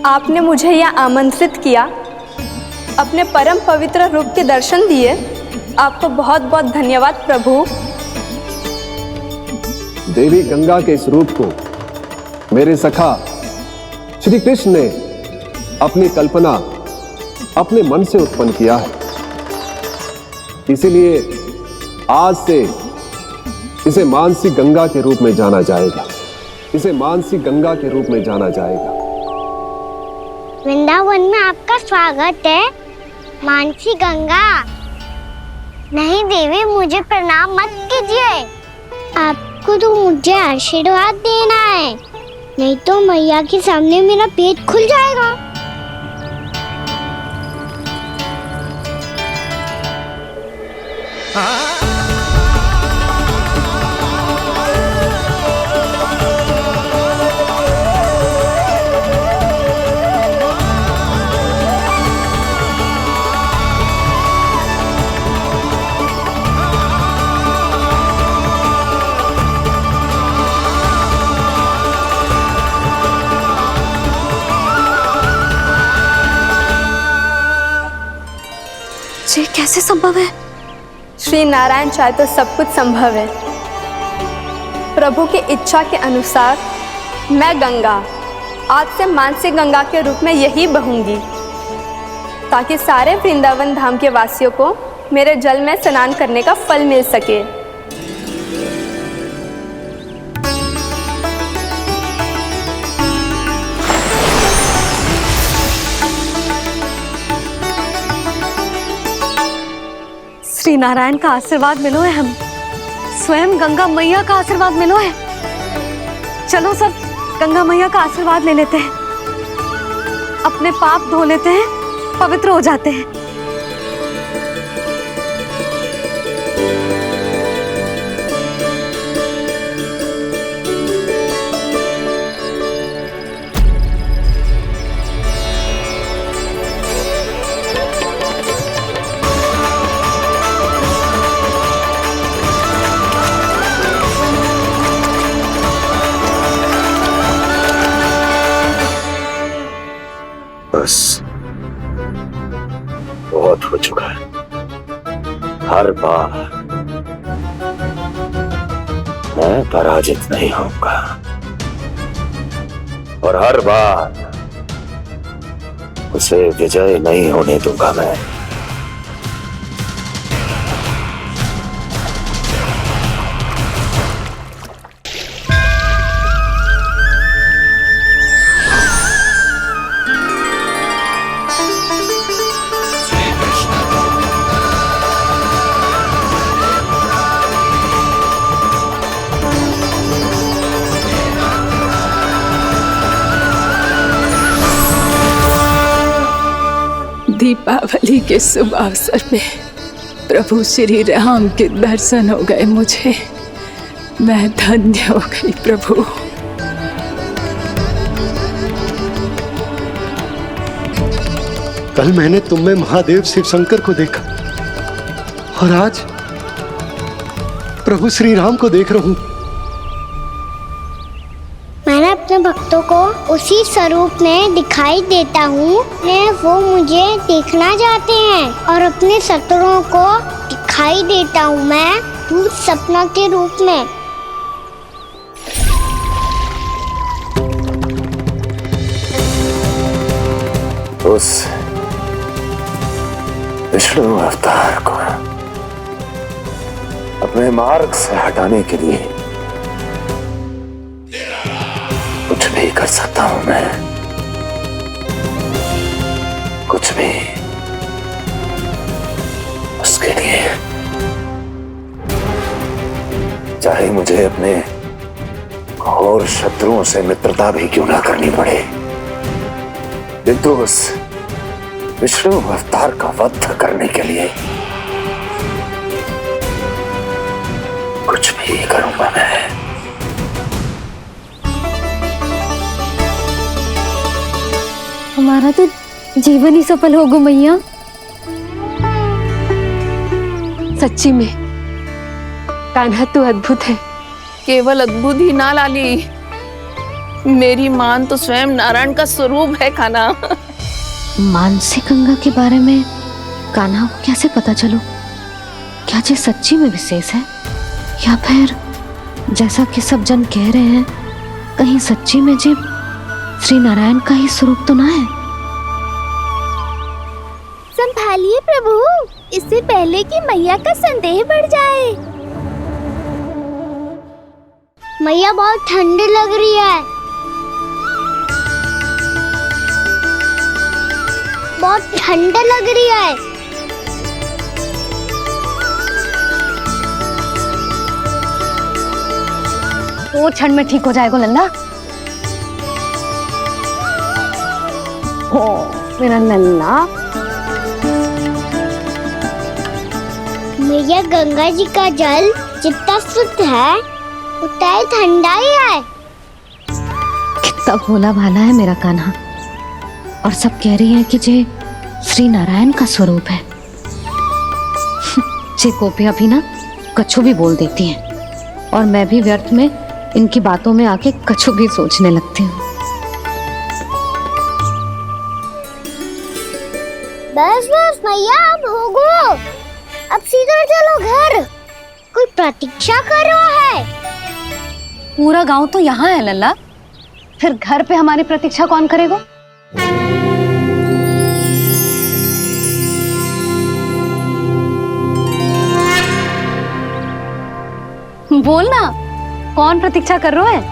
आपने मुझे यहाँ आमंत्रित किया, अपने परम पवित्र रूप के दर्शन दिए, आपको बहुत बहुत धन्यवाद प्रभु। देवी गंगा के इस रूप को मेरे सखा श्री कृष्ण ने अपनी कल्पना अपने मन से उत्पन्न किया है। इसीलिए आज से इसे मानसी गंगा के रूप में जाना जाएगा। इसे मानसी गंगा के रूप में जाना जाएगा। वृंदावन में आपका स्वागत है। मानसी गंगा। नहीं देवी, मुझे प्रणाम मत कीजिए। आपको तो मुझे आशीर्वाद देना है, नहीं तो मैया के सामने मेरा पेट खुल जाएगा। ये कैसे संभव है? श्री नारायण चाहे तो सब कुछ संभव है। प्रभु की इच्छा के अनुसार मैं गंगा आज से मानसी गंगा के रूप में यही बहूंगी, ताकि सारे वृंदावन धाम के वासियों को मेरे जल में स्नान करने का फल मिल सके। श्री नारायण का आशीर्वाद मिलो है, हम स्वयं गंगा मैया का आशीर्वाद मिलो है। चलो सब गंगा मैया का आशीर्वाद ले लेते हैं, अपने पाप धो लेते हैं, पवित्र हो जाते हैं। बस बहुत हो चुका है। हर बार मैं पराजित नहीं होऊंगा और हर बार उसे विजय नहीं होने दूंगा मैं। दीपावली के शुभ अवसर में प्रभु श्री राम के दर्शन हो गए मुझे। मैं धन्य हो गई प्रभु। कल मैंने तुम में महादेव शिव शंकर को देखा और आज प्रभु श्री राम को देख रहा हूं। मैंने अपने भक्तों को उसी स्वरूप में दिखाई देता हूँ, वो मुझे देखना चाहते हैं और अपने शत्रुओं को दिखाई देता हूँ मैं भूत सपना के रूप में। उस विष्णु अवतार को अपने मार्ग से हटाने के लिए कुछ भी कर सकता हूं मैं, कुछ भी। उसके लिए चाहे मुझे अपने घोर शत्रुओं से मित्रता भी क्यों ना करनी पड़े, किंतु उस विष्णु अवतार का वध करने के लिए कुछ भी करूंगा मैं। हमारा तो जीवन ही सफल हो गो मैया। सच्ची में कान्हा तो अद्भुत है। केवल अद्भुत ही ना लाली, मेरी मान तो स्वयं नारायण का स्वरूप है कान्हा। मानसी गंगा के बारे में कान्हा को कैसे पता चलो? क्या ये सच्ची में विशेष है या फिर जैसा कि सब जन कह रहे हैं, कहीं सच्ची में जी श्री नारायण का ही स्वरूप तो ना है? संभालिए प्रभु, इससे पहले कि मैया का संदेह बढ़ जाए। मैया बहुत ठंडी लग रही है, बहुत ठंडा लग रही है। 2 क्षण में ठीक हो जाएगा लल्ला। हो मेरा लल्ला। मैया गंगा जी का जल जितना शुद्ध है उतना ही ठंडा ही है। कितना भोला भाला है मेरा कान्हा। और सब कह रही हैं कि ये श्री नारायण का स्वरूप है। जे गोपियां भी ना कछु भी बोल देती हैं और मैं भी व्यर्थ में इनकी बातों में आके कछु भी सोचने लगती हूँ। बस बस मैया अब हो गो। अब सीधा चलो घर। कोई प्रतीक्षा कर रहा है। पूरा गांव तो यहाँ है लल्ला, फिर घर पे हमारी प्रतीक्षा कौन करेगा? बोलना, कौन प्रतीक्षा कर रहे हैं?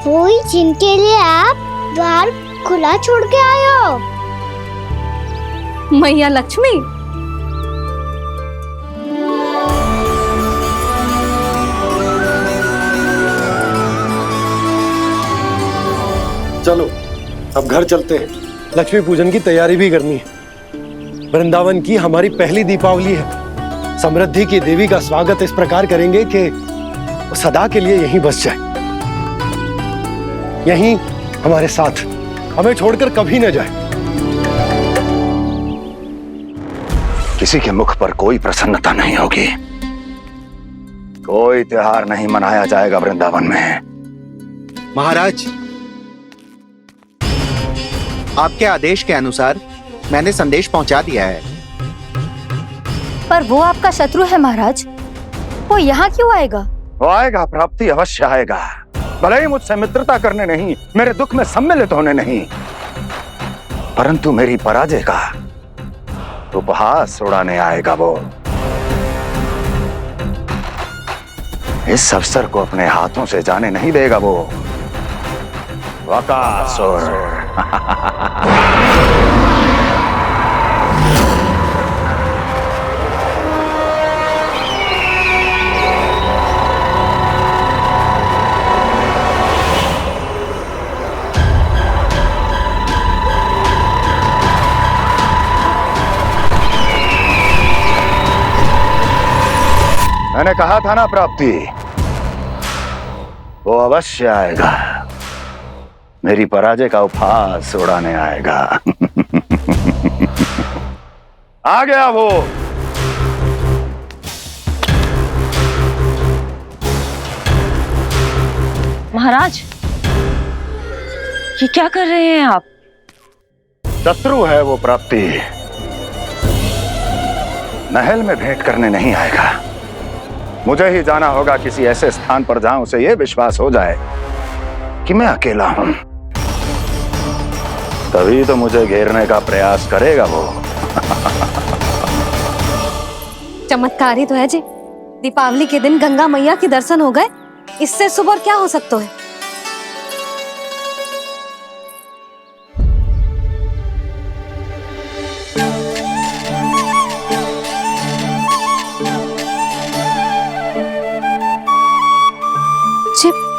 वही जिनके लिए आप द्वार खुला छोड़ के आए हो। मैया लक्ष्मी। चलो अब घर चलते हैं। लक्ष्मी पूजन की तैयारी भी करनी है। वृंदावन की हमारी पहली दीपावली है। समृद्धि की देवी का स्वागत इस प्रकार करेंगे कि वो सदा के लिए यहीं बस जाए, यहीं हमारे साथ, हमें छोड़कर कभी न जाए। किसी के मुख पर कोई प्रसन्नता नहीं होगी। कोई त्योहार नहीं मनाया जाएगा वृंदावन में। महाराज, आपके आदेश के अनुसार मैंने संदेश पहुंचा दिया है। पर वो आपका शत्रु है महाराज, वो यहाँ क्यों आएगा? वो आएगा, प्राप्ति अवश्य आएगा। भले ही मुझसे मित्रता करने नहीं, मेरे दुख में सम्मिलित होने नहीं, परंतु मेरी पराजय का उपहास उड़ाने आएगा वो। इस अवसर को अपने हाथों से जाने नहीं देगा वो। वकासुर। मैंने कहा था ना प्राप्ति, वो अवश्य आएगा। मेरी पराजय का उपहास उड़ाने आएगा। आ गया वो। महाराज, ये क्या कर रहे हैं आप? शत्रु है वो प्राप्ति। महल में भेंट करने नहीं आएगा। मुझे ही जाना होगा किसी ऐसे स्थान पर जहां उसे यह विश्वास हो जाए कि मैं अकेला हूं। तभी तो मुझे घेरने का प्रयास करेगा वो। चमत्कार ही तो है जी। दीपावली के दिन गंगा मैया के दर्शन हो गए, इससे शुभ और क्या हो सकता है?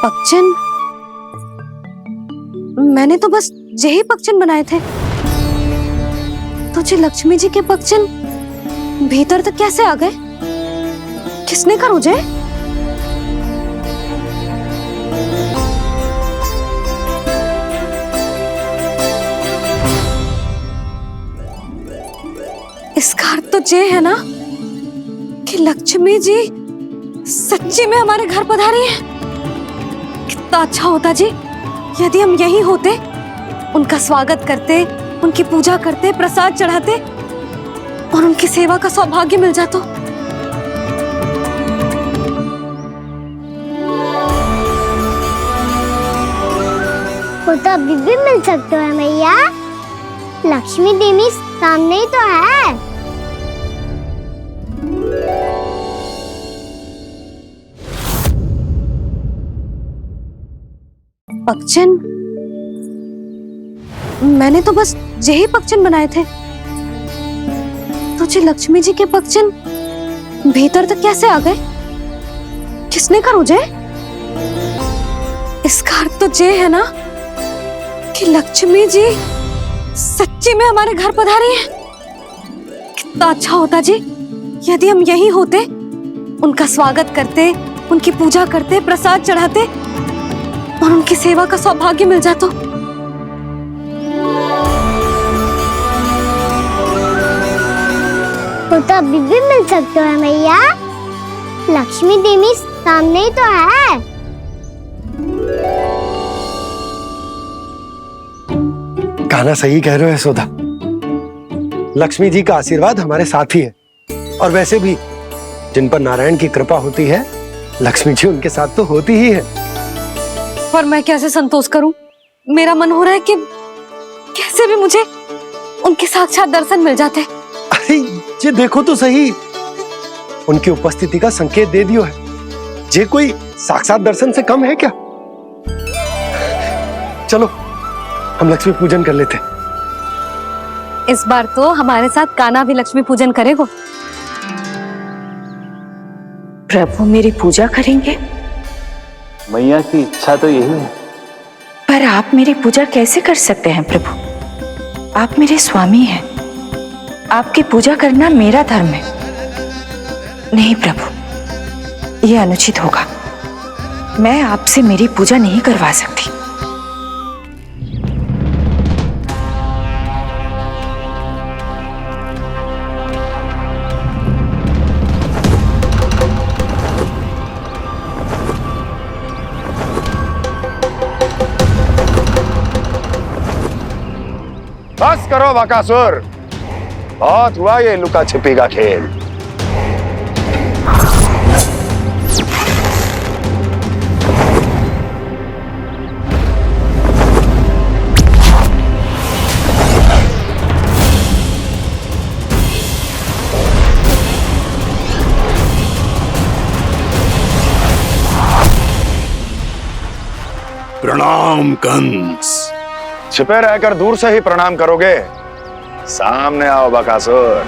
पक्षन, मैंने तो बस यही पक्षन बनाए थे। तुझे लक्ष्मी जी के पक्षन भीतर तक कैसे आ गए? किसने कर मुझे? इसका अर्थ तो ये है ना कि लक्ष्मी जी सच्ची में हमारे घर पधारी हैं। कितना अच्छा होता जी यदि हम यहीं होते, उनका स्वागत करते, उनकी पूजा करते, प्रसाद चढ़ाते और उनकी सेवा का सौभाग्य मिल जाता। वो तो अभी भी मिल सकते हैं मैया। लक्ष्मी देवी सामने ही तो है। पक्षन, मैंने तो बस यही पक्षन बनाए थे। तुझे लक्ष्मी जी के पक्षन भीतर तक कैसे आ गए? किसने कर मुझे? इसका अर्थ तो ये है ना कि लक्ष्मी जी सच्ची में हमारे घर पधारी हैं। कितना अच्छा होता जी यदि हम यहीं होते, उनका स्वागत करते, उनकी पूजा करते, प्रसाद चढ़ाते और उनकी सेवा का सौभाग्य मिल जाता। वो तो अभी भी मिल सकते हैं मैया। लक्ष्मी देवी सामने ही तो है। गाना सही कह रहे हो यशोदा। लक्ष्मी जी का आशीर्वाद हमारे साथ ही है, और वैसे भी जिन पर नारायण की कृपा होती है, लक्ष्मी जी उनके साथ तो होती ही है। पर मैं कैसे संतोष करूं? मेरा मन हो रहा है कि कैसे भी मुझे उनके साक्षात दर्शन मिल जाते। अरे ये देखो तो सही, उनकी उपस्थिति का संकेत दे दियो है। ये कोई साक्षात दर्शन से कम है क्या? चलो हम लक्ष्मी पूजन कर लेते। इस बार तो हमारे साथ कान्हा भी लक्ष्मी पूजन करेगा। प्रभु मेरी पूजा करेंगे? मैया की इच्छा तो यही है। पर आप मेरी पूजा कैसे कर सकते हैं प्रभु? आप मेरे स्वामी हैं, आपकी पूजा करना मेरा धर्म है। नहीं प्रभु, यह अनुचित होगा। मैं आपसे मेरी पूजा नहीं करवा सकती। बस करो बकासुर, बहुत हुआ ये लुका छिपी का खेल। प्रणाम कंस। छिपे रहकर दूर से ही प्रणाम करोगे? सामने आओ बकासुर।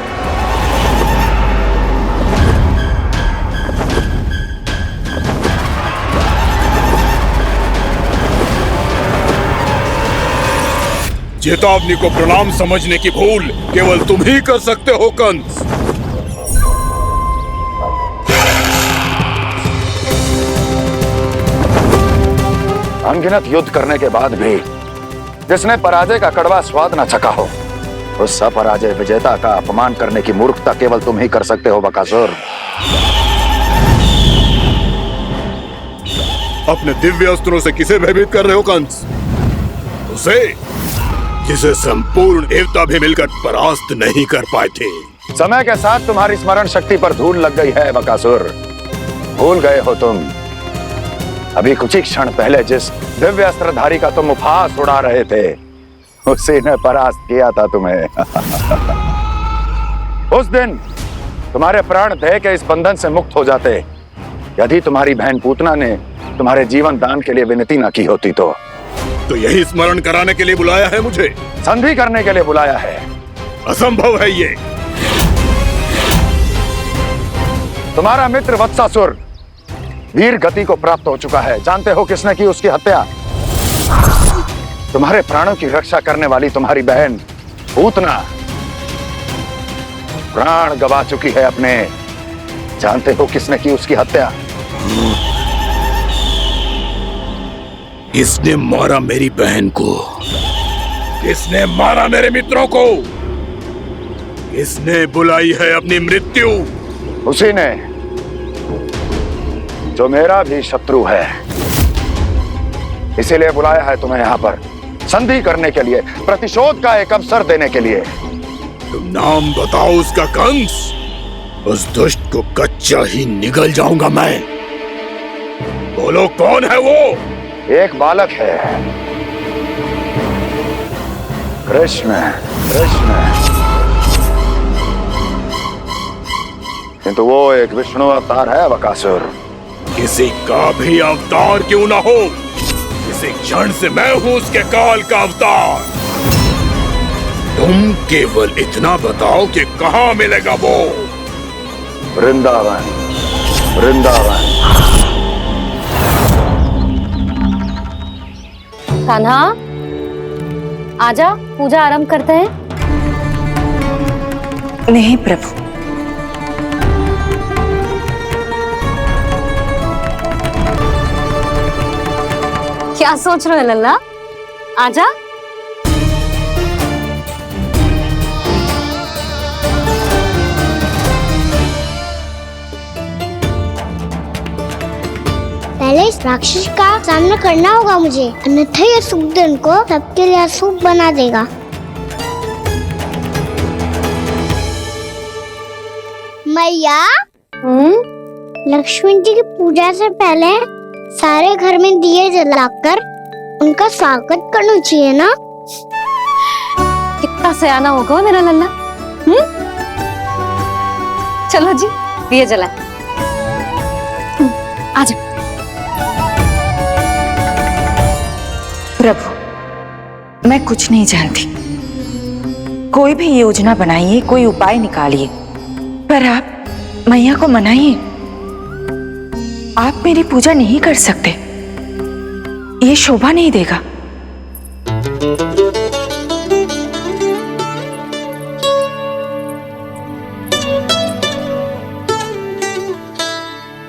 चेतावनी को प्रणाम समझने की भूल केवल तुम ही कर सकते हो कंस। अनगिनत युद्ध करने के बाद भी जिसने पराजय का कड़वा स्वाद न चखा हो, उस अपराजय विजेता का अपमान करने की मूर्खता केवल तुम ही कर सकते हो बकासुर। अपने दिव्य अस्त्रों से किसे भयभीत कर रहे हो कंस? उसे जिसे संपूर्ण देवता भी मिलकर परास्त नहीं कर पाए थे। समय के साथ तुम्हारी स्मरण शक्ति पर धूल लग गई है बकासुर। भूल गए हो तुम अभी कुछ ही क्षण पहले जिस दिव्य अस्त्रधारी का तुम उपहास उड़ा रहे थे, उसी ने परास्त किया था तुम्हें। उस दिन तुम्हारे प्राण दे के इस बंधन से मुक्त हो जाते यदि तुम्हारी बहन पूतना ने तुम्हारे जीवन दान के लिए विनती न की होती तो यही स्मरण कराने के लिए बुलाया है मुझे? संधि करने के लिए बुलाया है। असंभव है ये। तुम्हारा मित्र वत्सासुर वीर गति को प्राप्त हो चुका है। जानते हो किसने की उसकी हत्या? तुम्हारे प्राणों की रक्षा करने वाली तुम्हारी बहन पूतना प्राण गवा चुकी है अपने। जानते हो किसने की उसकी हत्या? किसने मारा मेरी बहन को? किसने मारा मेरे मित्रों को? किसने बुलाई है अपनी मृत्यु? उसी ने जो मेरा भी शत्रु है। इसीलिए बुलाया है तुम्हें यहाँ पर संधि करने के लिए, प्रतिशोध का एक अवसर देने के लिए। तुम नाम बताओ उसका कंस। उस दुष्ट को कच्चा ही निगल जाऊंगा मैं। बोलो कौन है वो? एक बालक है, कृष्ण। कृष्ण, किंतु वो एक विष्णु अवतार है बकासुर। किसी का भी अवतार क्यों ना हो, इसी क्षण से मैं हूं उसके काल का अवतार। तुम केवल इतना बताओ कि कहां मिलेगा वो? वृंदावन। वृंदावन। कान्हा, आजा, पूजा आरंभ करते हैं। नहीं प्रभु, क्या सोच रहे हो लल्ला? आजा। पहले इस राक्षस का सामना करना होगा मुझे, अन्यथा ये शुभ दिन को सबके लिए अशुभ बना देगा। मैया, लक्ष्मी जी की पूजा से पहले सारे घर में दिए जलाकर उनका स्वागत करना चाहिए ना? कितना सयाना होगा मेरा लल्ला। चलो जी, दिए जलाए। आजा। प्रभु, मैं कुछ नहीं जानती। कोई भी योजना बनाइए, कोई उपाय निकालिए, पर आप मैया को मनाइए। आप मेरी पूजा नहीं कर सकते, ये शोभा नहीं देगा।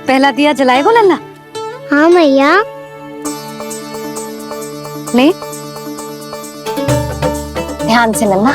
पहला दिया जलाएगो लल्ला? हाँ मैया। ले, ध्यान से लल्ला।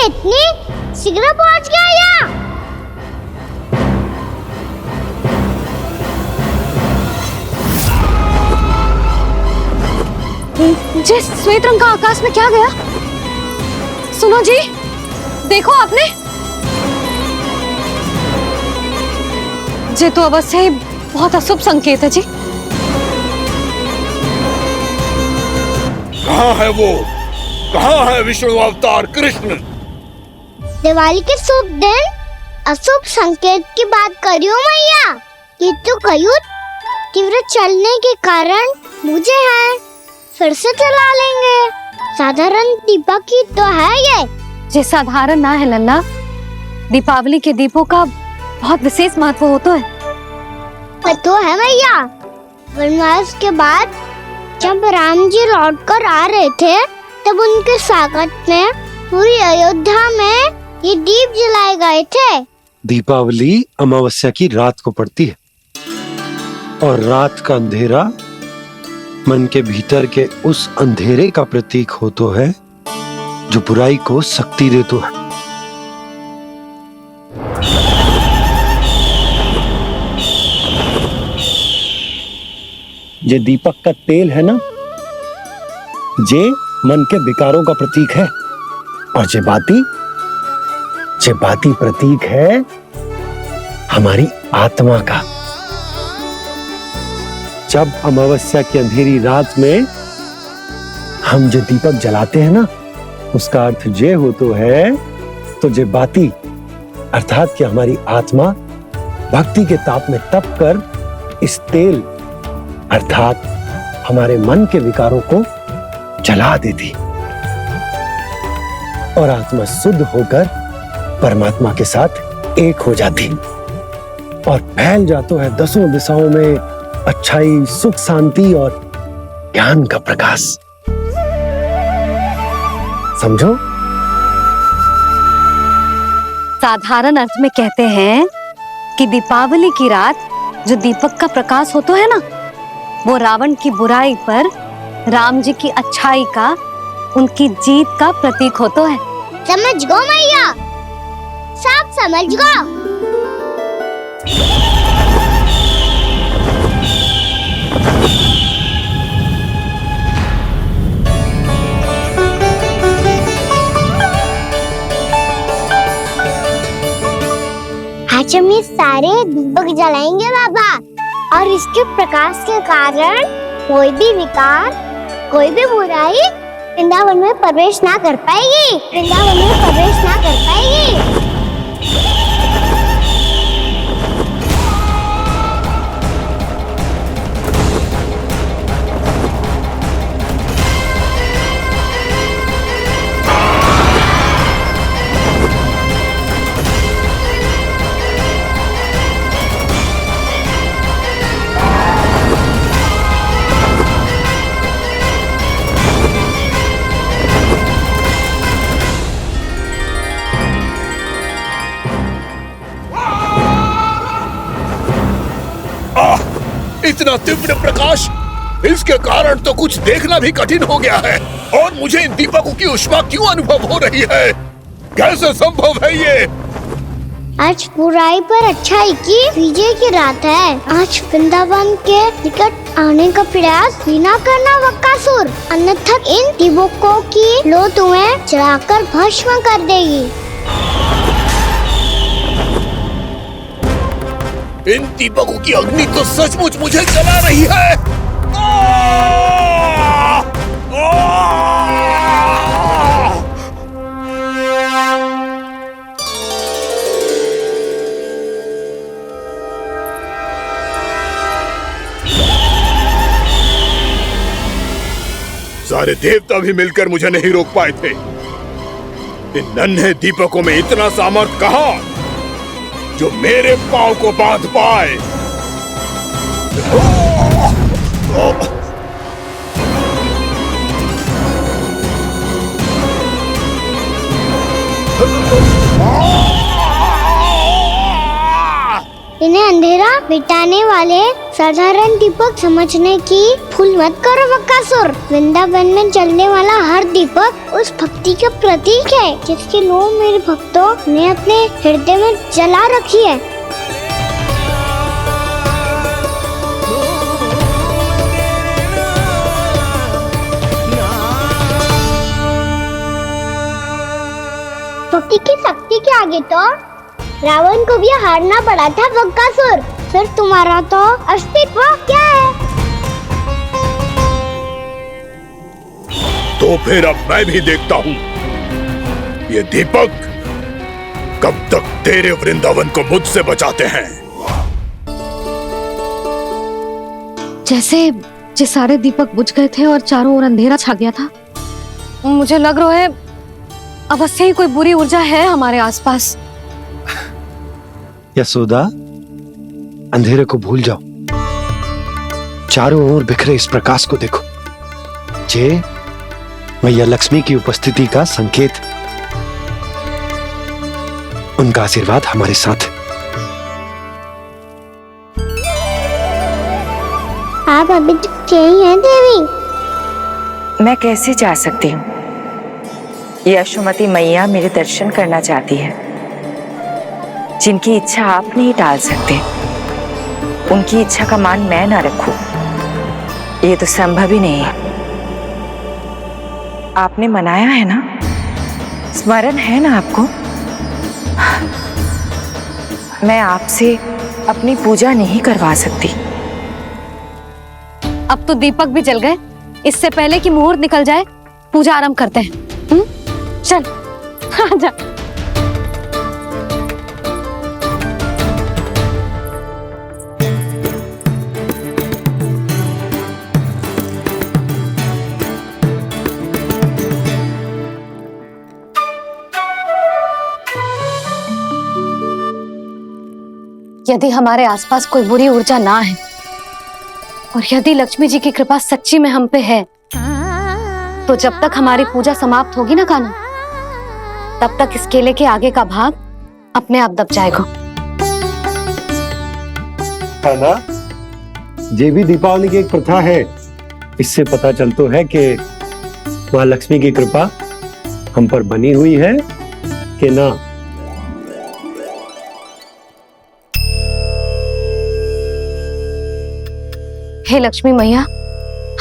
इतनी शीघ्र पहुंच गया यहाँ? जी, श्वेत रंग का आकाश में क्या गया? सुनो जी, देखो आपने, ये तो अवश्य ही बहुत अशुभ संकेत है जी। कहाँ है वो? कहाँ है विष्णु अवतार कृष्ण? दिवाली के शुभ दिन अशुभ संकेत की बात करियो मैया। ये तो कयूत तीव्र चलने के कारण मुझे है, फिर से चला लेंगे। साधारण दीपक ही तो है ये साधारण ना है लल्ला, दीपावली के दीपों का बहुत विशेष महत्व होता है। तो है मैया, वनवास के बाद जब राम जी लौट कर आ रहे थे तब उनके स्वागत में पूरी अयोध्या में ये दीप जलाए गए थे। दीपावली अमावस्या की रात को पड़ती है और रात का अंधेरा मन के भीतर के उस अंधेरे का प्रतीक हो तो है जो बुराई को शक्ति दे तो है। ये दीपक का तेल है ना, जे मन के विकारों का प्रतीक है, और जे बाती प्रतीक है हमारी आत्मा का। जब अमावस्या की अंधेरी रात में हम जो दीपक जलाते हैं ना, उसका अर्थ ये हो तो है, तो जे बाती अर्थात कि हमारी आत्मा भक्ति के ताप में तप कर इस तेल अर्थात हमारे मन के विकारों को जला देती और आत्मा शुद्ध होकर परमात्मा के साथ एक हो जाती और फैल जाता है दसों दिशाओं में अच्छाई, सुख, शांति और ज्ञान का प्रकाश। समझो? साधारण अर्थ में कहते हैं कि दीपावली की रात जो दीपक का प्रकाश होता है ना, वो रावण की बुराई पर राम जी की अच्छाई का, उनकी जीत का प्रतीक होता है। समझ गो मैया, सब समझ गो। आज हम ये सारे दीपक जलाएंगे बाबा, और इसके प्रकाश के कारण कोई भी विकार, कोई भी बुराई वृंदावन में प्रवेश ना कर पाएगी, वृंदावन में प्रवेश ना कर पाएगी। इतना तीव्र प्रकाश, इसके कारण तो कुछ देखना भी कठिन हो गया है। और मुझे इन दीपकों की उष्मा क्यों अनुभव हो रही है? कैसे संभव है ये? आज बुराई पर अच्छाई की विजय की रात है। आज वृंदावन के निकट आने का प्रयास भी ना करना बकासुर, अन्यथा इन दीपकों की लो तुम्हें जलाकर भस्म कर देगी। इन दीपकों की अग्नि तो सचमुच मुझे जला रही है। सारे देवता भी मिलकर मुझे नहीं रोक पाए थे। इन नन्हे दीपकों में इतना सामर्थ कहां जो मेरे पांव को बांध पाए। इन्हें अंधेरा मिटाने वाले साधारण दीपक समझने की भूल मत करो बकासुर। वृंदावन में जलने वाला हर दीपक उस भक्ति का प्रतीक है जिसकी लो मेरे भक्तों ने अपने हृदय में जला रखी है। भक्ति की शक्ति के आगे तो रावण को भी हारना पड़ा था बकासुर। फिर तुम्हारा तो अस्तित्व क्या है? तो फिर अब मैं भी देखता हूँ ये दीपक कब तक तेरे वृंदावन को मुझसे बचाते हैं। जैसे ये सारे दीपक बुझ गए थे और चारों ओर अंधेरा छा गया था, मुझे लग रहा है अवश्य ही कोई बुरी ऊर्जा है हमारे आसपास। यशोदा, अंधेरे को भूल जाओ, चारों ओर बिखरे इस प्रकाश को देखो। जे मैया लक्ष्मी की उपस्थिति का संकेत, उनका आशीर्वाद हमारे साथ। आप अभी तक यही हैं देवी? मैं कैसे जा सकती हूँ? यशोमती मैया मेरे दर्शन करना चाहती है। जिनकी इच्छा आप नहीं टाल सकते, उनकी इच्छा का मान मैं ना रखूं, ये तो संभव ही नहीं है। आपने मनाया है ना, स्मरण है ना आपको? मैं आपसे अपनी पूजा नहीं करवा सकती। अब तो दीपक भी जल गए, इससे पहले कि मुहूर्त निकल जाए पूजा आरंभ करते हैं। चल आजा। यदि हमारे आसपास कोई बुरी ऊर्जा ना है और यदि लक्ष्मी जी की कृपा सच्ची में हम पे है, तो जब तक हमारी पूजा समाप्त होगी ना कान्हा, तब तक इस केले के आगे का भाग अपने आप दब जाएगा। है ना? ये भी दीपावली की एक प्रथा है। इससे पता चलता है कि माँ लक्ष्मी की कृपा हम पर बनी हुई है कि ना। हे लक्ष्मी मैया,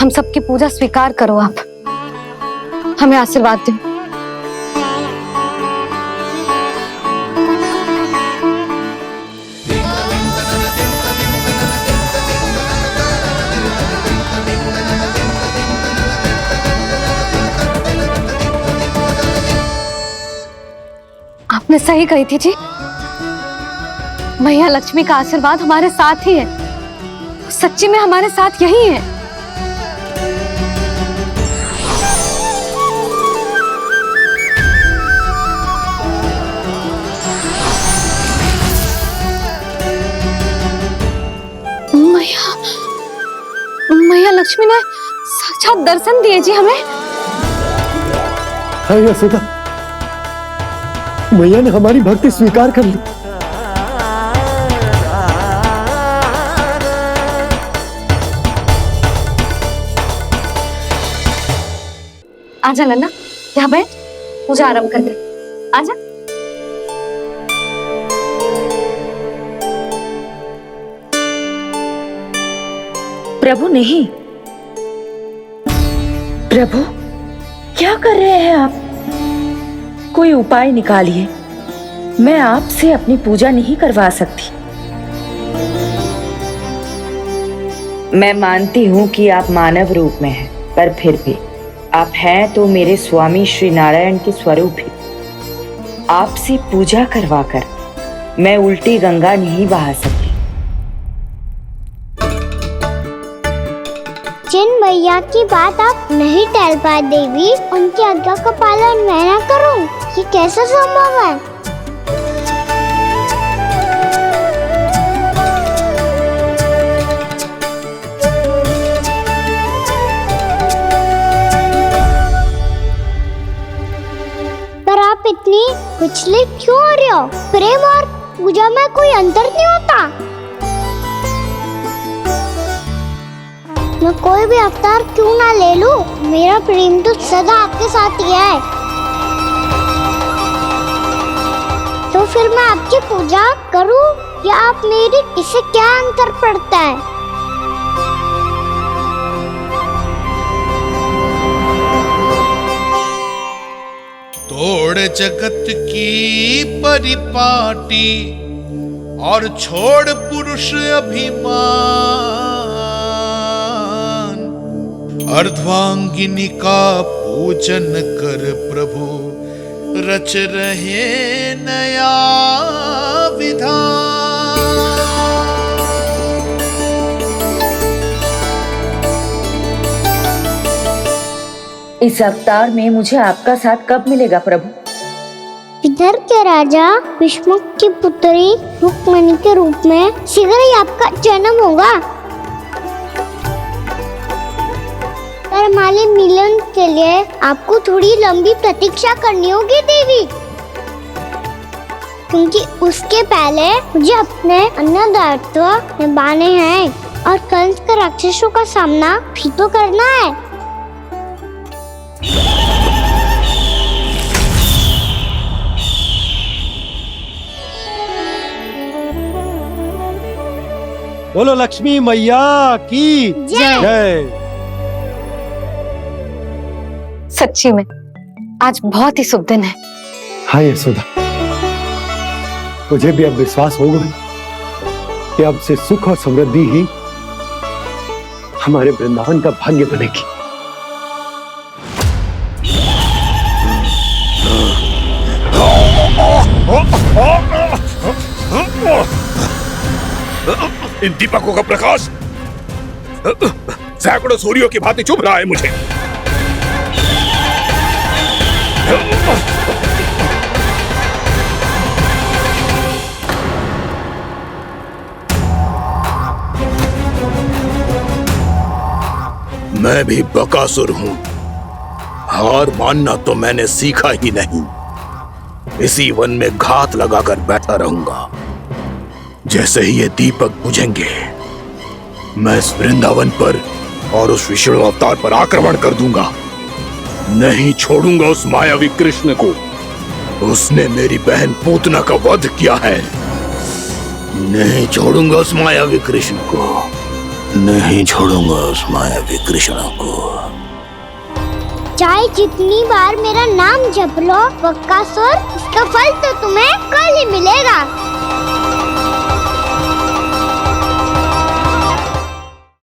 हम सबकी पूजा स्वीकार करो, आप हमें आशीर्वाद दो। आपने सही कही थी जी, मैया लक्ष्मी का आशीर्वाद हमारे साथ ही है, सच्ची में हमारे साथ यही है। मैया लक्ष्मी ने साक्षात दर्शन दिए जी हमें। हाँ यशोदा, मैया ने हमारी भक्ति स्वीकार कर ली। आजा लल्ला, यहाँ बैठ, पूजा आरंभ कर दे। आजा। प्रभु नहीं, प्रभु क्या कर रहे हैं आप? कोई उपाय निकालिए, मैं आपसे अपनी पूजा नहीं करवा सकती। मैं मानती हूँ कि आप मानव रूप में हैं, पर फिर भी आप हैं तो मेरे स्वामी श्री नारायण के स्वरूप ही। आपसे पूजा करवाकर मैं उल्टी गंगा नहीं बहा सकती। जिन भैया की बात आप नहीं टाल पाए देवी, उनकी आज्ञा का पालन मैं ना करूं, ये कैसे संभव है? पर आप इतनी विचलित क्यों हो रहे हो? प्रेम और पूजा में कोई अंतर नहीं होता। मैं कोई भी अवतार क्यों ना ले लूं, मेरा प्रेम तो सदा आपके साथ ही है। तो फिर मैं आपकी पूजा करूं या आप मेरी, इससे क्या अंतर पड़ता है? तोड़ जगत की परिपाटी और छोड़ पुरुष अभिमान, अर्धांगिनी का पूजन कर प्रभु रच रहे नया विधान। इस अवतार में मुझे आपका साथ कब मिलेगा प्रभु? इधर के राजा भीष्मक की पुत्री रुक्मिणी के रूप में शीघ्र ही आपका जन्म होगा। पर हमारे मिलन के लिए आपको थोड़ी लंबी प्रतीक्षा करनी होगी देवी, क्योंकि उसके पहले मुझे अपने अन्य दायित्व निभाने हैं और कंस के राक्षसों का सामना भी तो करना है। बोलो लक्ष्मी मैया की जय। सच्ची में आज बहुत ही शुभ दिन है। हाँ यशोदा, मुझे भी अब विश्वास हो गया कि अब से सुख और समृद्धि ही हमारे वृंदावन का भाग्य बनेगी। इन दीपकों का प्रकाश सैकड़ों सूर्यों की भांति चुभ रहा है मुझे। मैं भी बकासुर हूं, हार मानना तो मैंने सीखा ही नहीं। इसी वन में घात लगाकर बैठा रहूंगा। जैसे ही ये दीपक बुझेंगे, मैं इस वृंदावन पर और उस विष्णु अवतार पर आक्रमण कर दूंगा। नहीं छोड़ूंगा उस मायावी कृष्ण को। उसने मेरी बहन पूतना का वध किया है। नहीं छोड़ूंगा उस मायावी कृष्ण को। नहीं छोड़ूंगा उस मायावी कृष्ण को। चाहे जितनी बार मेरा नाम जप लो बक्कासुर, इसका फल तो तुम्हें कल ही मिलेगा।